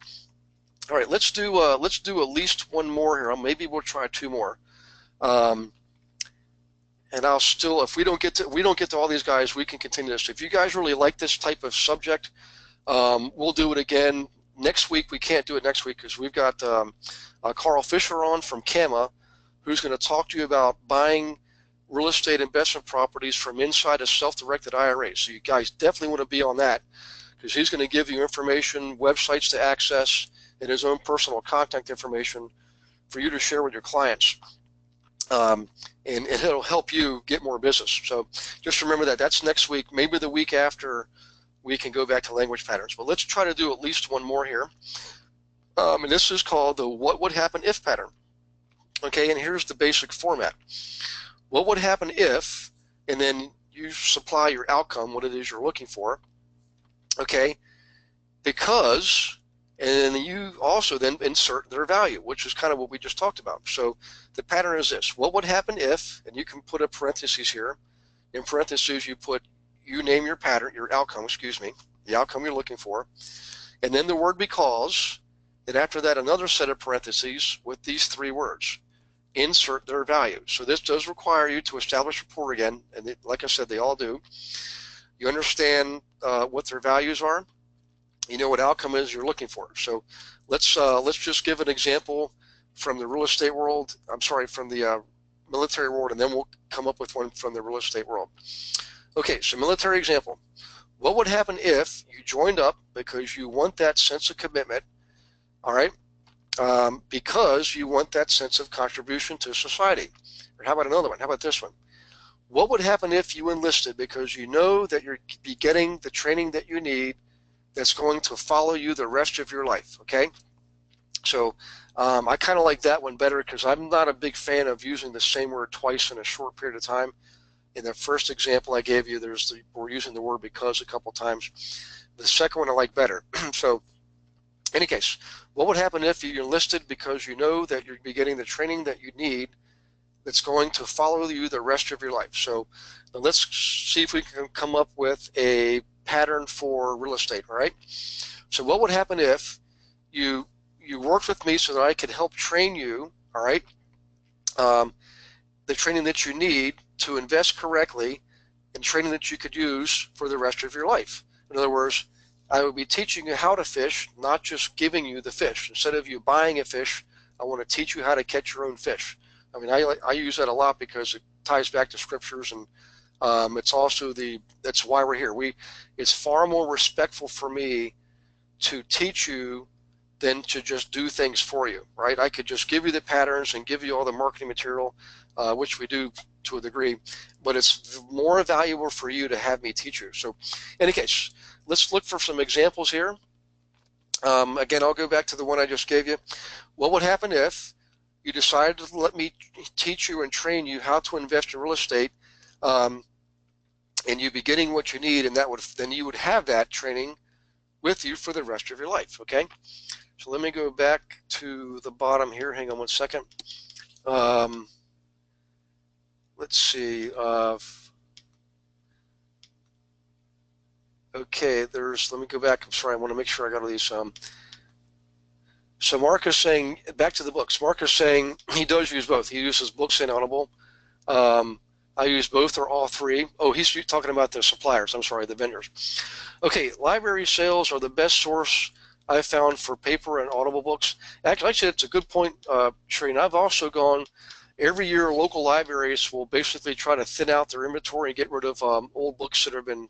All right. Let's do at least one more here. Maybe we'll try 2 more. And I'll still, if we don't get to all these guys, we can continue this. If you guys really like this type of subject, we'll do it again next week. We can't do it next week because we've got Carl Fisher on from CAMA, who's going to talk to you about buying real estate investment properties from inside a self-directed IRA. So you guys definitely want to be on that because he's going to give you information, websites to access, and his own personal contact information for you to share with your clients. And it'll help you get more business. So just remember that. That's next week. Maybe the week after we can go back to language patterns. But let's try to do at least one more here. And this is called the what would happen if pattern. Okay, and here's the basic format. What would happen if, and then you supply your outcome, what it is you're looking for, okay, because, and then you also then insert their value, which is kind of what we just talked about. So the pattern is this: what would happen if, and you can put a parentheses here, in parentheses you name your pattern, your outcome, excuse me, the outcome you're looking for, and then the word because, and after that another set of parentheses with these 3 words. insert their value. So this does require you to establish rapport again, and like I said, they all do. You understand what their values are. You know what outcome is you're looking for. So let's just give an example from the real estate world. I'm sorry, from the military world, and then we'll come up with one from the real estate world. Okay, so military example. What would happen if you joined up because you want that sense of commitment, all right, because you want that sense of contribution to society? Or how about another one? How about this one? What would happen if you enlisted because you know that you're be getting the training that you need that's going to follow you the rest of your life, okay? So I kind of like that one better because I'm not a big fan of using the same word twice in a short period of time. In the first example I gave you, we're using the word because a couple times. The second one I like better. So in any case, what would happen if you enlisted because you know that you'd be getting the training that you need that's going to follow you the rest of your life? So let's see if we can come up with a pattern for real estate, all right? So what would happen if you worked with me so that I could help train you, all right, the training that you need to invest correctly and training that you could use for the rest of your life? In other words, I would be teaching you how to fish, not just giving you the fish. Instead of you buying a fish, I want to teach you how to catch your own fish. I mean, I use that a lot because it ties back to scriptures, and it's also that's why we're here. It's far more respectful for me to teach you than to just do things for you, right? I could just give you the patterns and give you all the marketing material, which we do to a degree, but it's more valuable for you to have me teach you. So in any case, let's look for some examples here. Again, I'll go back to the one I just gave you. What would happen if you decided to let me teach you and train you how to invest in real estate, and you'd be getting what you need, and then you would have that training with you for the rest of your life, okay? So let me go back to the bottom here. Hang on one second. Let's see. Okay, let me go back. I'm sorry, I want to make sure I got all these. So Mark is saying, back to the books. Mark is saying he does use both. He uses books and Audible. I use both or all three. Oh, he's talking about the suppliers. I'm sorry, the vendors. Okay, library sales are the best source I've found for paper and Audible books. Actually, it's a good point, Shereen. I've also gone, every year local libraries will basically try to thin out their inventory and get rid of old books that have been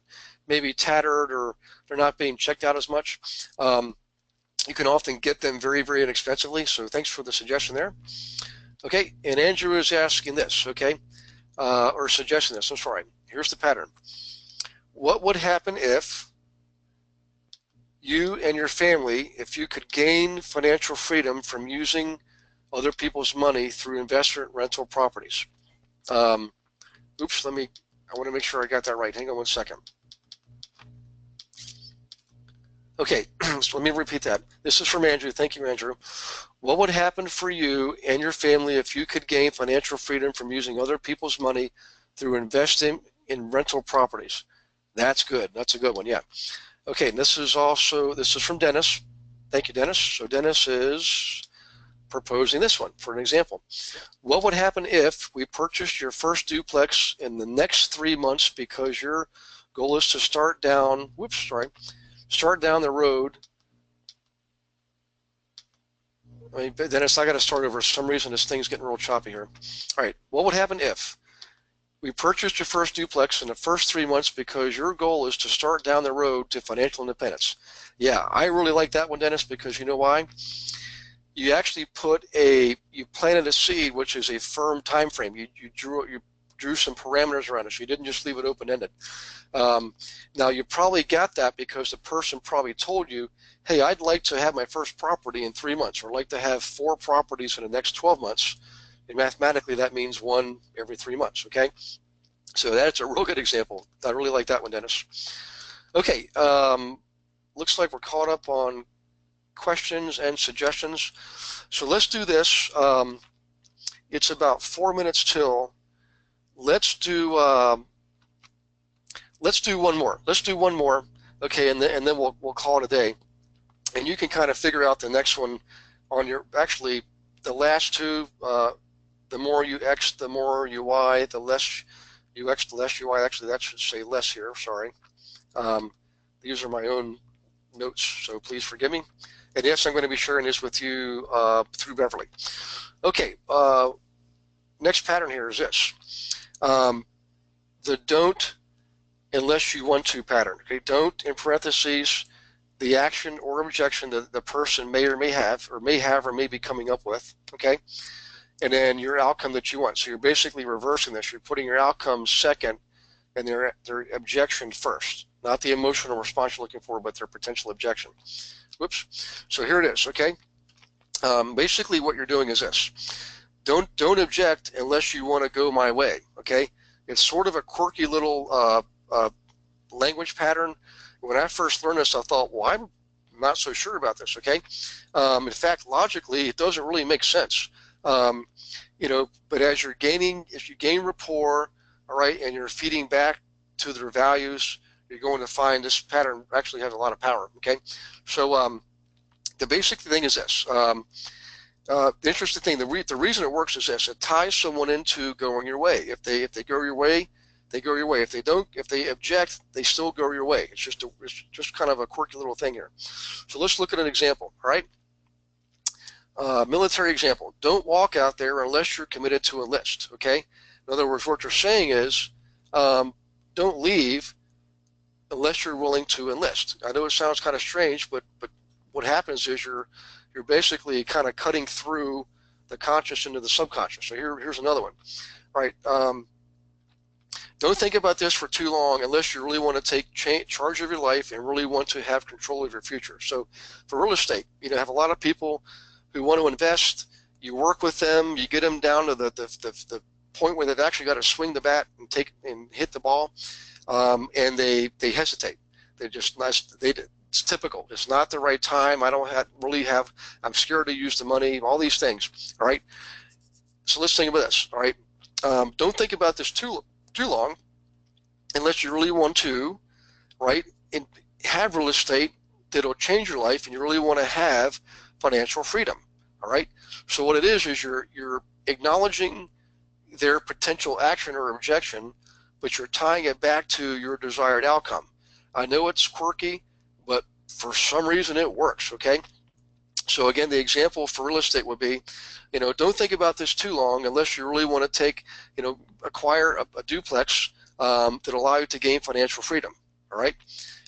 maybe tattered or they're not being checked out as much. You can often get them very, very inexpensively, so thanks for the suggestion there. Okay, and Andrew is asking this, okay, or suggesting this, I'm sorry. Here's the pattern. What would happen if you and your family, if you could gain financial freedom from using other people's money through investment rental properties? Oops, I want to make sure I got that right. Hang on one second. Okay, so let me repeat that. This is from Andrew. Thank you, Andrew. What would happen for you and your family if you could gain financial freedom from using other people's money through investing in rental properties? That's good. That's a good one, yeah. Okay, and this is from Dennis. Thank you, Dennis. So Dennis is proposing this one for an example. What would happen if we purchased your first duplex in the next 3 months because your goal is to start down the road. I mean, Dennis, I got to start over. For some reason, this thing's getting real choppy here. All right, what would happen if we purchased your first duplex in the first 3 months because your goal is to start down the road to financial independence? Yeah, I really like that one, Dennis, because you know why? You actually you planted a seed, which is a firm time frame. You drew some parameters around it, so you didn't just leave it open-ended. Now, you probably got that because the person probably told you, hey, I'd like to have my first property in 3 months, or I'd like to have 4 properties in the next 12 months. And mathematically, that means 1 every 3 months, okay? So that's a real good example. I really like that one, Dennis. Okay, looks like we're caught up on questions and suggestions. So let's do this. It's about 4 minutes till. Let's do one more. Let's do one more, okay, and then we'll call it a day. And you can kind of figure out the next one on your, actually, the last two the more you X, the more you Y, the less you X, the less you Y. Actually, that should say less here, sorry. These are my own notes, so please forgive me. And yes, I'm going to be sharing this with you through Beverly. Okay, next pattern here is this. The don't unless you want to pattern. Okay, don't in parentheses the action or objection that the person may or may have or may be coming up with. Okay, and then your outcome that you want. So you're basically reversing this. You're putting your outcome second and their objection first, not the emotional response you're looking for, but their potential objection. Whoops. So here it is. Okay. Basically, what you're doing is this: don't object unless you want to go my way. Okay. It's sort of a quirky little language pattern. When I first learned this, I thought, well, I'm not so sure about this. Okay. In fact, logically, it doesn't really make sense. You know, but as you gain rapport, all right, and you're feeding back to their values, you're going to find this pattern actually has a lot of power. Okay, so the basic thing is this. The interesting thing, the reason it works is this: it ties someone into going your way. If they go your way, they go your way. If they object, they still go your way. It's just kind of a quirky little thing here. So let's look at an example. All right. Military example. Don't walk out there unless you're committed to enlist. Okay. In other words, what you're saying is, don't leave unless you're willing to enlist. I know it sounds kind of strange, but what happens is you're basically kind of cutting through the conscious into the subconscious. So here's another one. All right. Don't think about this for too long unless you really want to take charge of your life and really want to have control of your future. So for real estate, you know, have a lot of people who want to invest. You work with them, you get them down to the point where they've actually got to swing the bat and hit the ball, and they hesitate. They're just not. It's typical. It's not the right time. I don't have. I'm scared to use the money. All these things. All right. So let's think about this. All right. Don't think about this too long, unless you really want to, right? And have real estate that'll change your life, and you really want to have financial freedom. All right. So what it is you're acknowledging their potential action or objection, but you're tying it back to your desired outcome. I know it's quirky, but for some reason it works. Okay. So again, the example for real estate would be, you know, don't think about this too long unless you really want to acquire a duplex that allow you to gain financial freedom. All right.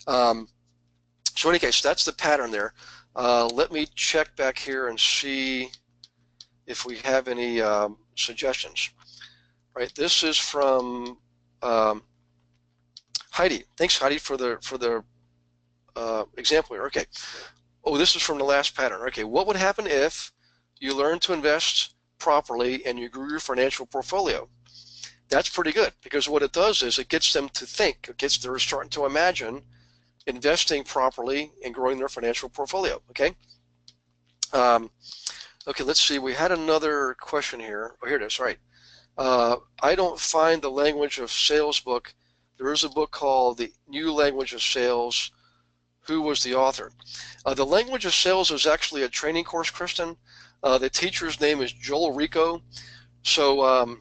So in any case, that's the pattern there. Let me check back here and see if we have any suggestions. Right, this is from Heidi. Thanks, Heidi, for the example here. Okay. Oh, this is from the last pattern. Okay, what would happen if you learn to invest properly and you grew your financial portfolio? That's pretty good, because what it does is it gets them to think. They're starting to imagine investing properly and growing their financial portfolio. Okay. Okay, let's see. We had another question here. Oh, here it is. All right. I don't find the Language of Sales book. There is a book called The New Language of Sales. Who was the author? The Language of Sales is actually a training course, Kristen. The teacher's name is Joel Rico. So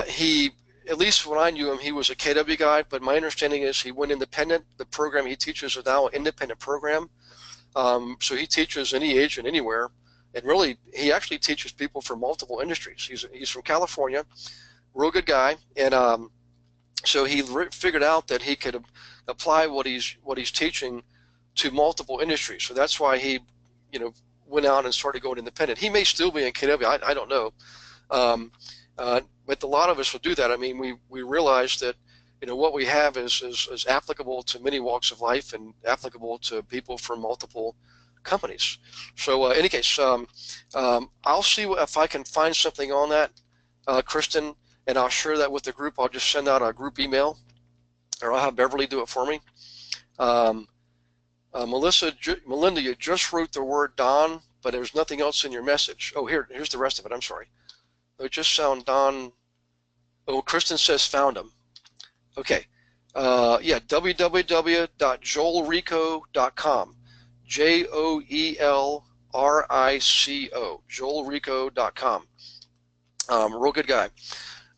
he, at least when I knew him, he was a KW guy, but my understanding is he went independent. The program he teaches is now an independent program. So he teaches any age and anywhere. And really, he actually teaches people from multiple industries. He's from California, real good guy, and so he figured out that he could apply what he's teaching to multiple industries. So that's why he, went out and started going independent. He may still be in KW. I don't know, but a lot of us will do that. I mean, we realize that what we have is applicable to many walks of life and applicable to people from multiple companies. So in any case, I'll see if I can find something on that, Kristen, and I'll share that with the group. I'll just send out a group email, or I'll have Beverly do it for me. Melinda, you just wrote the word Don, but there's nothing else in your message. Oh, here's the rest of it. I'm sorry. It just sound Don. Oh, Kristen says found him. Okay. Yeah, www.joelrico.com. JOELRICO, joelrico.com. Real good guy.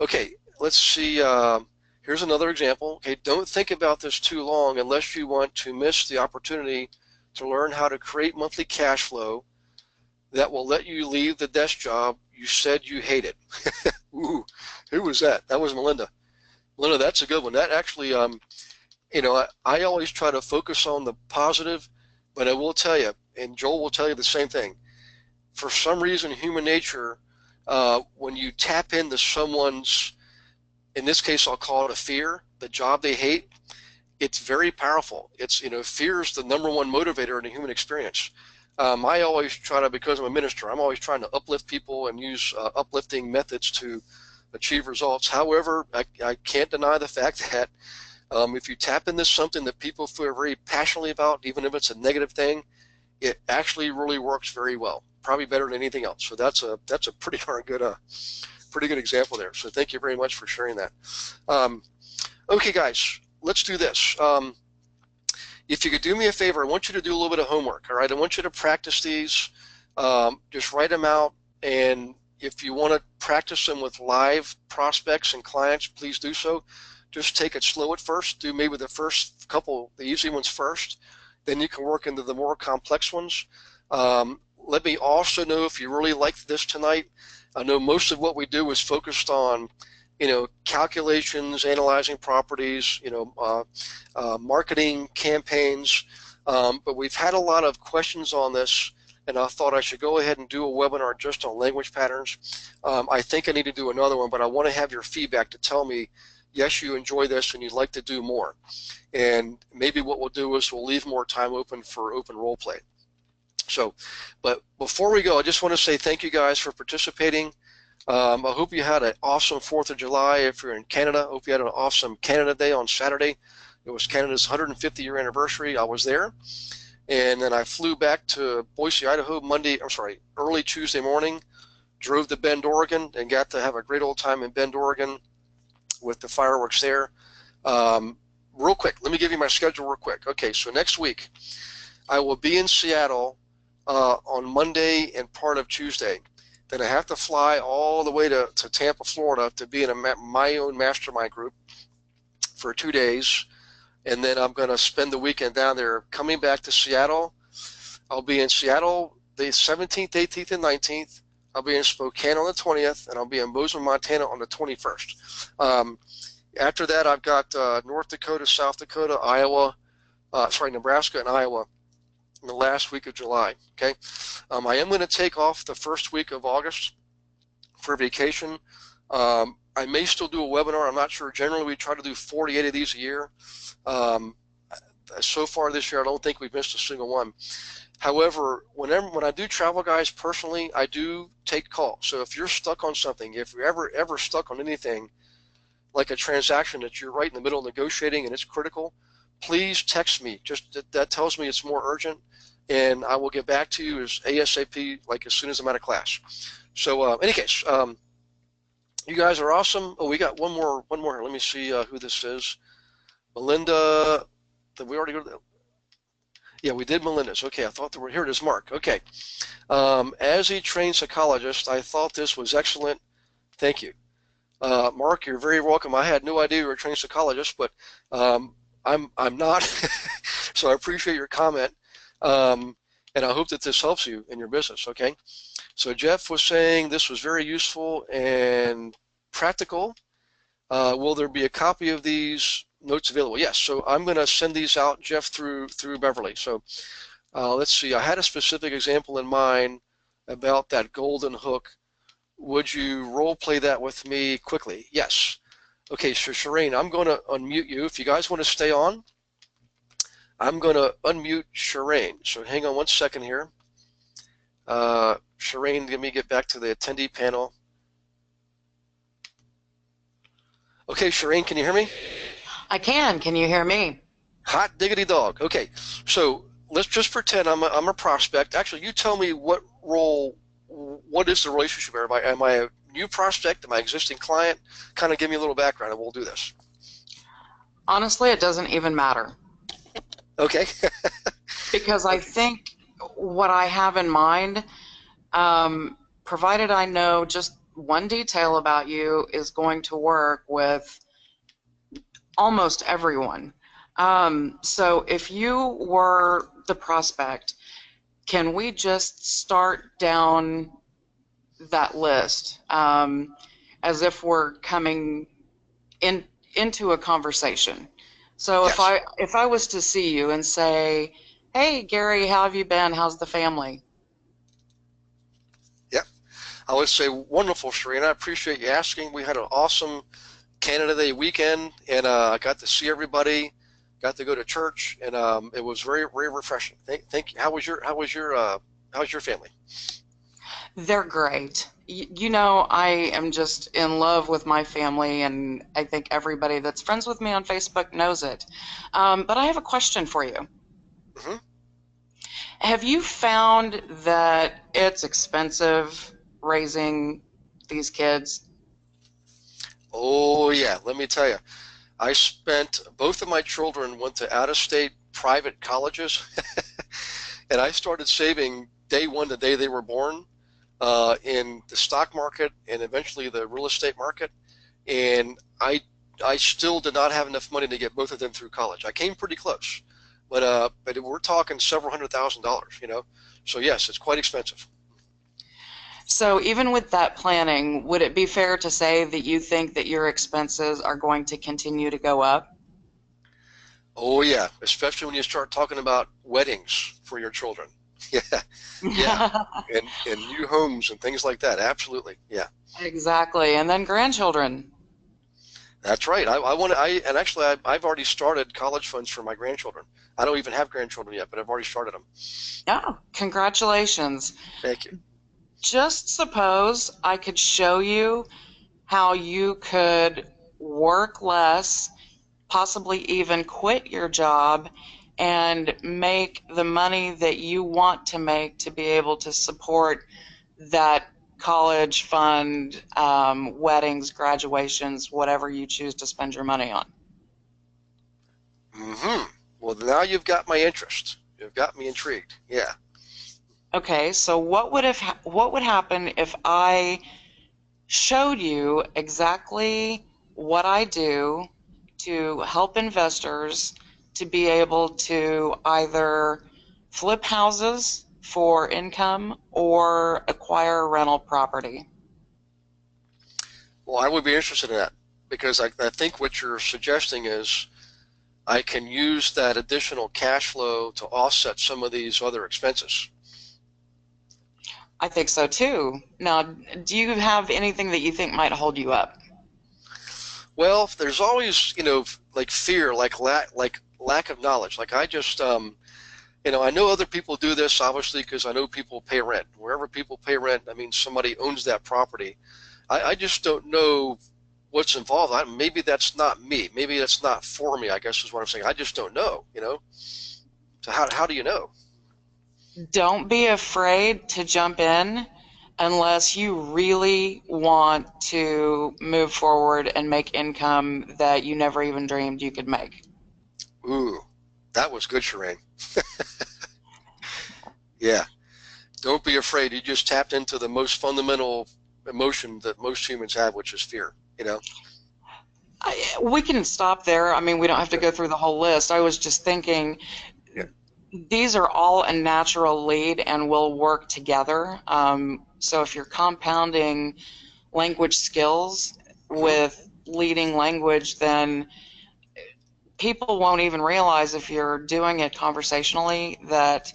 Okay, let's see. Here's another example. Okay, don't think about this too long unless you want to miss the opportunity to learn how to create monthly cash flow that will let you leave the desk job you said you hated. Ooh, who was that? That was Melinda. Melinda, that's a good one. That actually, I always try to focus on the positive, but I will tell you, and Joel will tell you the same thing. For some reason, human nature, when you tap into someone's, in this case, I'll call it a fear, the job they hate, it's very powerful. It's, fear is the number one motivator in the human experience. I always try to, because I'm a minister, I'm always trying to uplift people and use uplifting methods to achieve results. However, I can't deny the fact that if you tap into something that people feel very passionately about, even if it's a negative thing, it actually really works very well, probably better than anything else. So that's a pretty darn good example there. So thank you very much for sharing that. Okay, guys, let's do this. If you could do me a favor, I want you to do a little bit of homework. All right, I want you to practice these. Just write them out, and if you want to practice them with live prospects and clients, please do so. Just take it slow at first. Do maybe the first couple, the easy ones first. Then you can work into the more complex ones. Let me also know if you really liked this tonight. I know most of what we do is focused on, calculations, analyzing properties, marketing campaigns, but we've had a lot of questions on this, and I thought I should go ahead and do a webinar just on language patterns. I think I need to do another one, but I want to have your feedback to tell me, yes, you enjoy this and you'd like to do more. And maybe what we'll do is we'll leave more time open for open role play. So, but before we go, I just want to say thank you guys for participating. I hope you had an awesome 4th of July. If you're in Canada, I hope you had an awesome Canada Day on Saturday. It was Canada's 150-year anniversary. I was there. And then I flew back to Boise, Idaho early Tuesday morning, drove to Bend, Oregon, and got to have a great old time in Bend, Oregon with the fireworks there. Real quick, let me give you my schedule real quick. Okay, so next week, I will be in Seattle on Monday and part of Tuesday. Then I have to fly all the way to Tampa, Florida to be in my own mastermind group for 2 days. And then I'm going to spend the weekend down there. Coming back to Seattle, I'll be in Seattle the 17th, 18th, and 19th. I'll be in Spokane on the 20th, and I'll be in Bozeman, Montana on the 21st. After that, I've got North Dakota, South Dakota, Nebraska, and Iowa in the last week of July. Okay, I am going to take off the first week of August for vacation. I may still do a webinar. I'm not sure. Generally, we try to do 48 of these a year. So far this year, I don't think we've missed a single one. However, when I do travel, guys, personally, I do take calls. So if you're stuck on something, if you're ever stuck on anything, like a transaction that you're right in the middle of negotiating and it's critical, please text me. Just that tells me it's more urgent, and I will get back to you as ASAP, like as soon as I'm out of class. So, any case, you guys are awesome. Oh, we got one more here. Let me see who this is. Melinda. Did we already go to that? Yeah, we did Melinda's. Okay, I thought here it is, Mark. Okay. As a trained psychologist, I thought this was excellent. Thank you. Mark, you're very welcome. I had no idea you were a trained psychologist, but I'm not. So I appreciate your comment, and I hope that this helps you in your business. Okay. So Jeff was saying this was very useful and practical. Will there be a copy of these notes available? Yes. So I'm going to send these out, Jeff, through Beverly. So let's see. I had a specific example in mind about that golden hook. Would you role play that with me quickly? Yes. Okay, so Shireen, I'm going to unmute you. If you guys want to stay on, I'm going to unmute Shireen. So hang on one second here. Shireen, let me get back to the attendee panel. Okay, Shireen, can you hear me? I can. Can you hear me? Hot diggity dog. Okay, so let's just pretend I'm a prospect. Actually, you tell me what is the relationship here? Am I a new prospect? Am I an existing client? Kind of give me a little background and we'll do this. Honestly, it doesn't even matter. Okay. Because I think what I have in mind, provided I know just one detail about you is going to work with almost everyone. So if you were the prospect, can we just start down that list as if we're coming into a conversation? So Yes. if I was to see you and say, "Hey Gary, how have you been? How's the family?" Yep. I would say wonderful, Shereen. I appreciate you asking. We had an awesome Canada Day weekend, and I got to see everybody. Got to go to church, and it was very, very refreshing. Thank you. How's your family? They're great. You know, I am just in love with my family, and I think everybody that's friends with me on Facebook knows it. But I have a question for you. Hmm. Have you found that it's expensive raising these kids? Oh yeah, let me tell you. I spent both of my children went to out-of-state private colleges, and I started saving day one, the day they were born, in the stock market and eventually the real estate market. And I still did not have enough money to get both of them through college. I came pretty close, but we're talking several $100,000, you know. So yes, it's quite expensive. So even with that planning, would it be fair to say that you think that your expenses are going to continue to go up? Oh yeah, especially when you start talking about weddings for your children. Yeah, yeah, and new homes and things like that. Absolutely, yeah. Exactly. And then grandchildren. That's right. I want to. And actually, I've already started college funds for my grandchildren. I don't even have grandchildren yet, but I've already started them. Oh, congratulations. Thank you. Just suppose I could show you how you could work less, possibly even quit your job, and make the money that you want to make to be able to support that college fund, weddings, graduations, whatever you choose to spend your money on. Hmm. Well, now you've got my interest. You've got me intrigued. Yeah. Okay, so what would happen if I showed you exactly what I do to help investors to be able to either flip houses for income or acquire rental property? Well, I would be interested in that because I think what you're suggesting is I can use that additional cash flow to offset some of these other expenses. I think so too. Now, do you have anything that you think might hold you up? Well, there's always, like fear, like lack of knowledge. Like I just, I know other people do this obviously because I know people pay rent. Wherever people pay rent, I mean somebody owns that property. I just don't know what's involved. Maybe that's not me. Maybe that's not for me, I guess is what I'm saying. I just don't know. So how do you know? Don't be afraid to jump in unless you really want to move forward and make income that you never even dreamed you could make. Ooh, that was good, Shireen. Yeah. Don't be afraid. You just tapped into the most fundamental emotion that most humans have, which is fear. We can stop there. I mean, we don't have to Yeah. go through the whole list. I was just thinking Yeah. these are all a natural lead and will work together. So if you're compounding language skills Hmm. with leading language, then people won't even realize if you're doing it conversationally that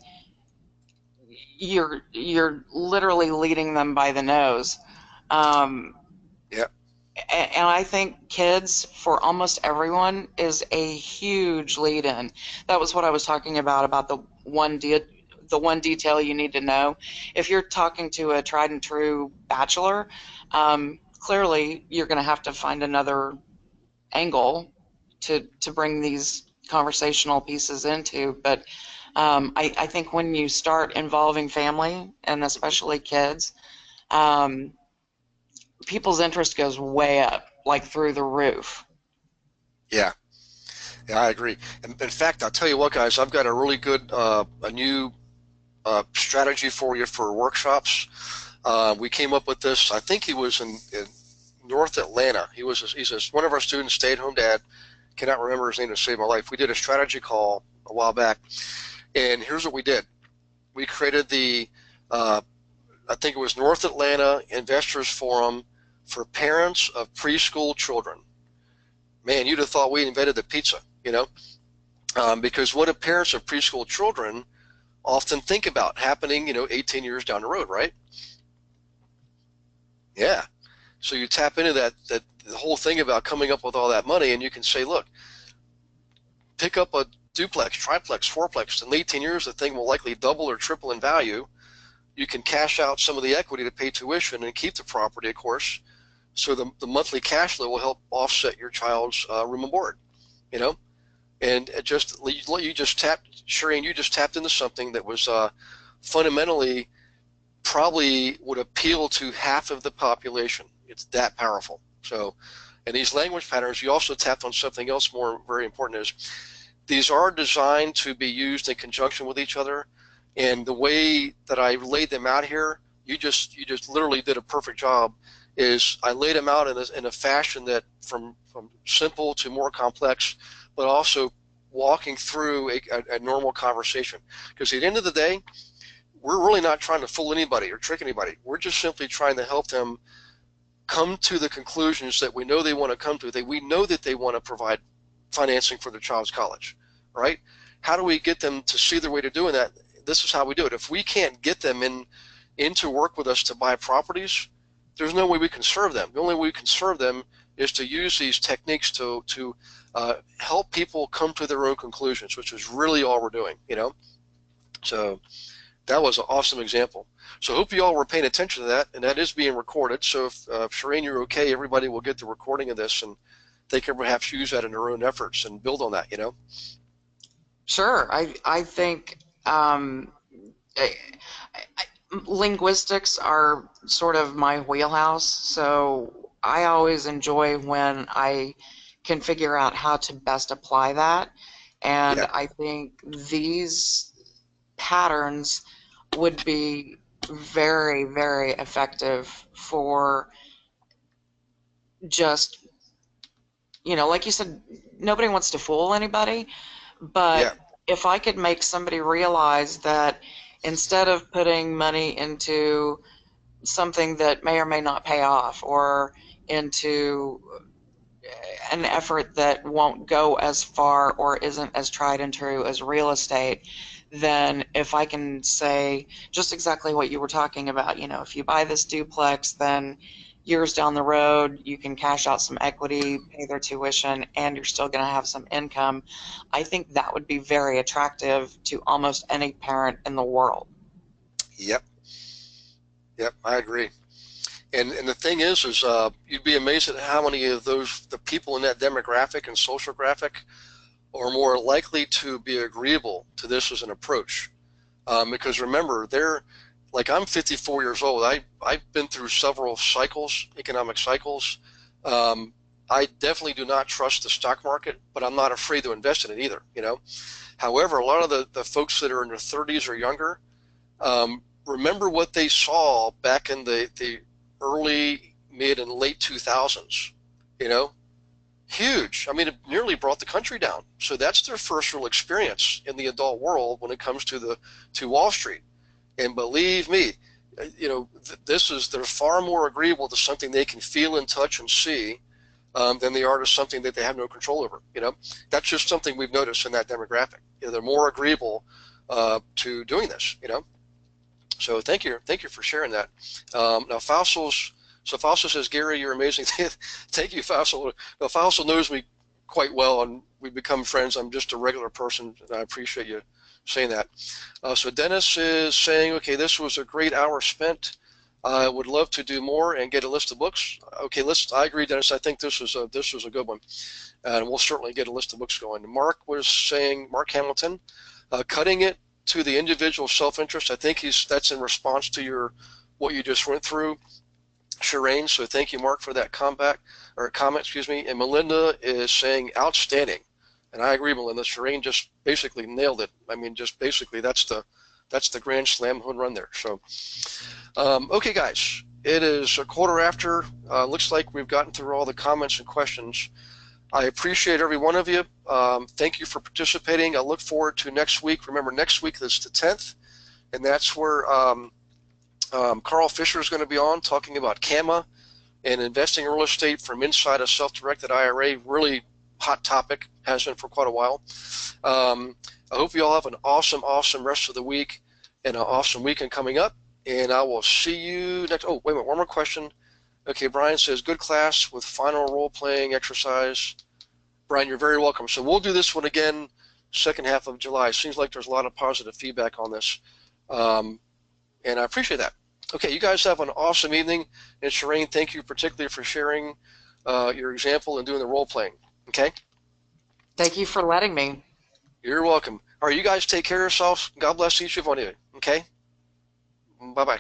you're literally leading them by the nose. Um, Yeah. and I think kids for almost everyone is a huge lead in. That was what I was talking about the one detail you need to know. If you're talking to a tried and true bachelor, clearly you're going to have to find another angle to bring these conversational pieces into. But I think when you start involving family and Hmm. especially kids, um, people's interest goes way up, like through the roof. Yeah. Yeah, I agree. In fact, I'll tell you what, guys, I've got a really good, a new strategy for you for workshops. We came up with this. I think he was in North Atlanta. He's one of our students, stay-at-home dad. Cannot remember his name to save my life. We did a strategy call a while back, and here's what we did. We created I think it was North Atlanta Investors Forum for parents of preschool children. Man, you'd have thought we invented the pizza, because what do parents of preschool children often think about happening, 18 years down the road, right? Yeah. So you tap into that the whole thing about coming up with all that money, and you can say, look, pick up a duplex, triplex, fourplex. In 18 years, the thing will likely double or triple in value. You can cash out some of the equity to pay tuition and keep the property, of course. So the monthly cash flow will help offset your child's room and board, And you just tapped, Shireen, you just tapped into something that was fundamentally probably would appeal to half of the population. It's that powerful. So, and these language patterns, you also tapped on something else more very important is these are designed to be used in conjunction with each other. And the way that I laid them out here, you just literally did a perfect job. Is I laid them out in a fashion that from simple to more complex, but also walking through a normal conversation. Because at the end of the day, we're really not trying to fool anybody or trick anybody. We're just simply trying to help them come to the conclusions that we know they want to come to. We know that they want to provide financing for their child's college, right? How do we get them to see their way to doing that? This is how we do it. If we can't get them in to work with us to buy properties, there's no way we can serve them. The only way we can serve them is to use these techniques to help people come to their own conclusions, which is really all we're doing, So that was an awesome example. So I hope you all were paying attention to that, and that is being recorded. So if Shireen, you're okay, everybody will get the recording of this, and they can perhaps use that in their own efforts and build on that, Sure. I think linguistics are sort of my wheelhouse, so I always enjoy when I can figure out how to best apply that. And Yeah. I think these patterns would be very, very effective for just, like you said, nobody wants to fool anybody, but Yeah. if I could make somebody realize that instead of putting money into something that may or may not pay off or into an effort that won't go as far or isn't as tried and true as real estate, then if I can say just exactly what you were talking about, if you buy this duplex, then years down the road you can cash out some equity, pay their tuition, and you're still going to have some income. I think that would be very attractive to almost any parent in the world. Yep. Yep. I agree. And the thing is you'd be amazed at how many of the people in that demographic and social graphic are more likely to be agreeable to this as an approach. Because remember, I'm 54 years old. I've been through several cycles, economic cycles. I definitely do not trust the stock market, but I'm not afraid to invest in it either, However, a lot of the folks that are in their 30s or younger, remember what they saw back in the early, mid, and late 2000s, huge. I mean, it nearly brought the country down. So that's their first real experience in the adult world when it comes to Wall Street. And believe me, they're far more agreeable to something they can feel and touch and see than they are to something that they have no control over. That's just something we've noticed in that demographic. They're more agreeable to doing this. So thank you for sharing that. Now Faisal says, Gary, you're amazing. Thank you, Faisal. Now Faisal knows me quite well, and we've become friends. I'm just a regular person, and I appreciate you saying that. So Dennis is saying, okay, this was a great hour spent. I would love to do more and get a list of books. Okay, I agree, Dennis. I think this was a good one, and we'll certainly get a list of books going. Mark was saying, Mark Hamilton, cutting it to the individual self-interest. I think that's in response to what you just went through, Shireen. So thank you, Mark, for that comment. And Melinda is saying outstanding, and I agree, Melinda. Shireen just basically nailed it. I mean, just basically that's the That's the grand slam home run there. So, okay, guys, it is a quarter after. Looks like we've gotten through all the comments and questions. I appreciate every one of you. Thank you for participating. I look forward to next week. Remember, next week is the 10th, and that's where Carl Fisher is going to be on talking about CAMA and investing in real estate from inside a self-directed IRA. Really hot topic, has been for quite a while. I hope you all have an awesome, awesome rest of the week and an awesome weekend coming up. And I will see you next. Oh, wait a minute, one more question. Okay, Brian says, good class with final role-playing exercise. Brian, you're very welcome. So we'll do this one again second half of July. Seems like there's a lot of positive feedback on this. And I appreciate that. Okay, you guys have an awesome evening. And Shireen, thank you particularly for sharing your example and doing the role-playing. Okay? Thank you for letting me. You're welcome. All right, you guys take care of yourselves. God bless each of one of you. Okay? Bye-bye.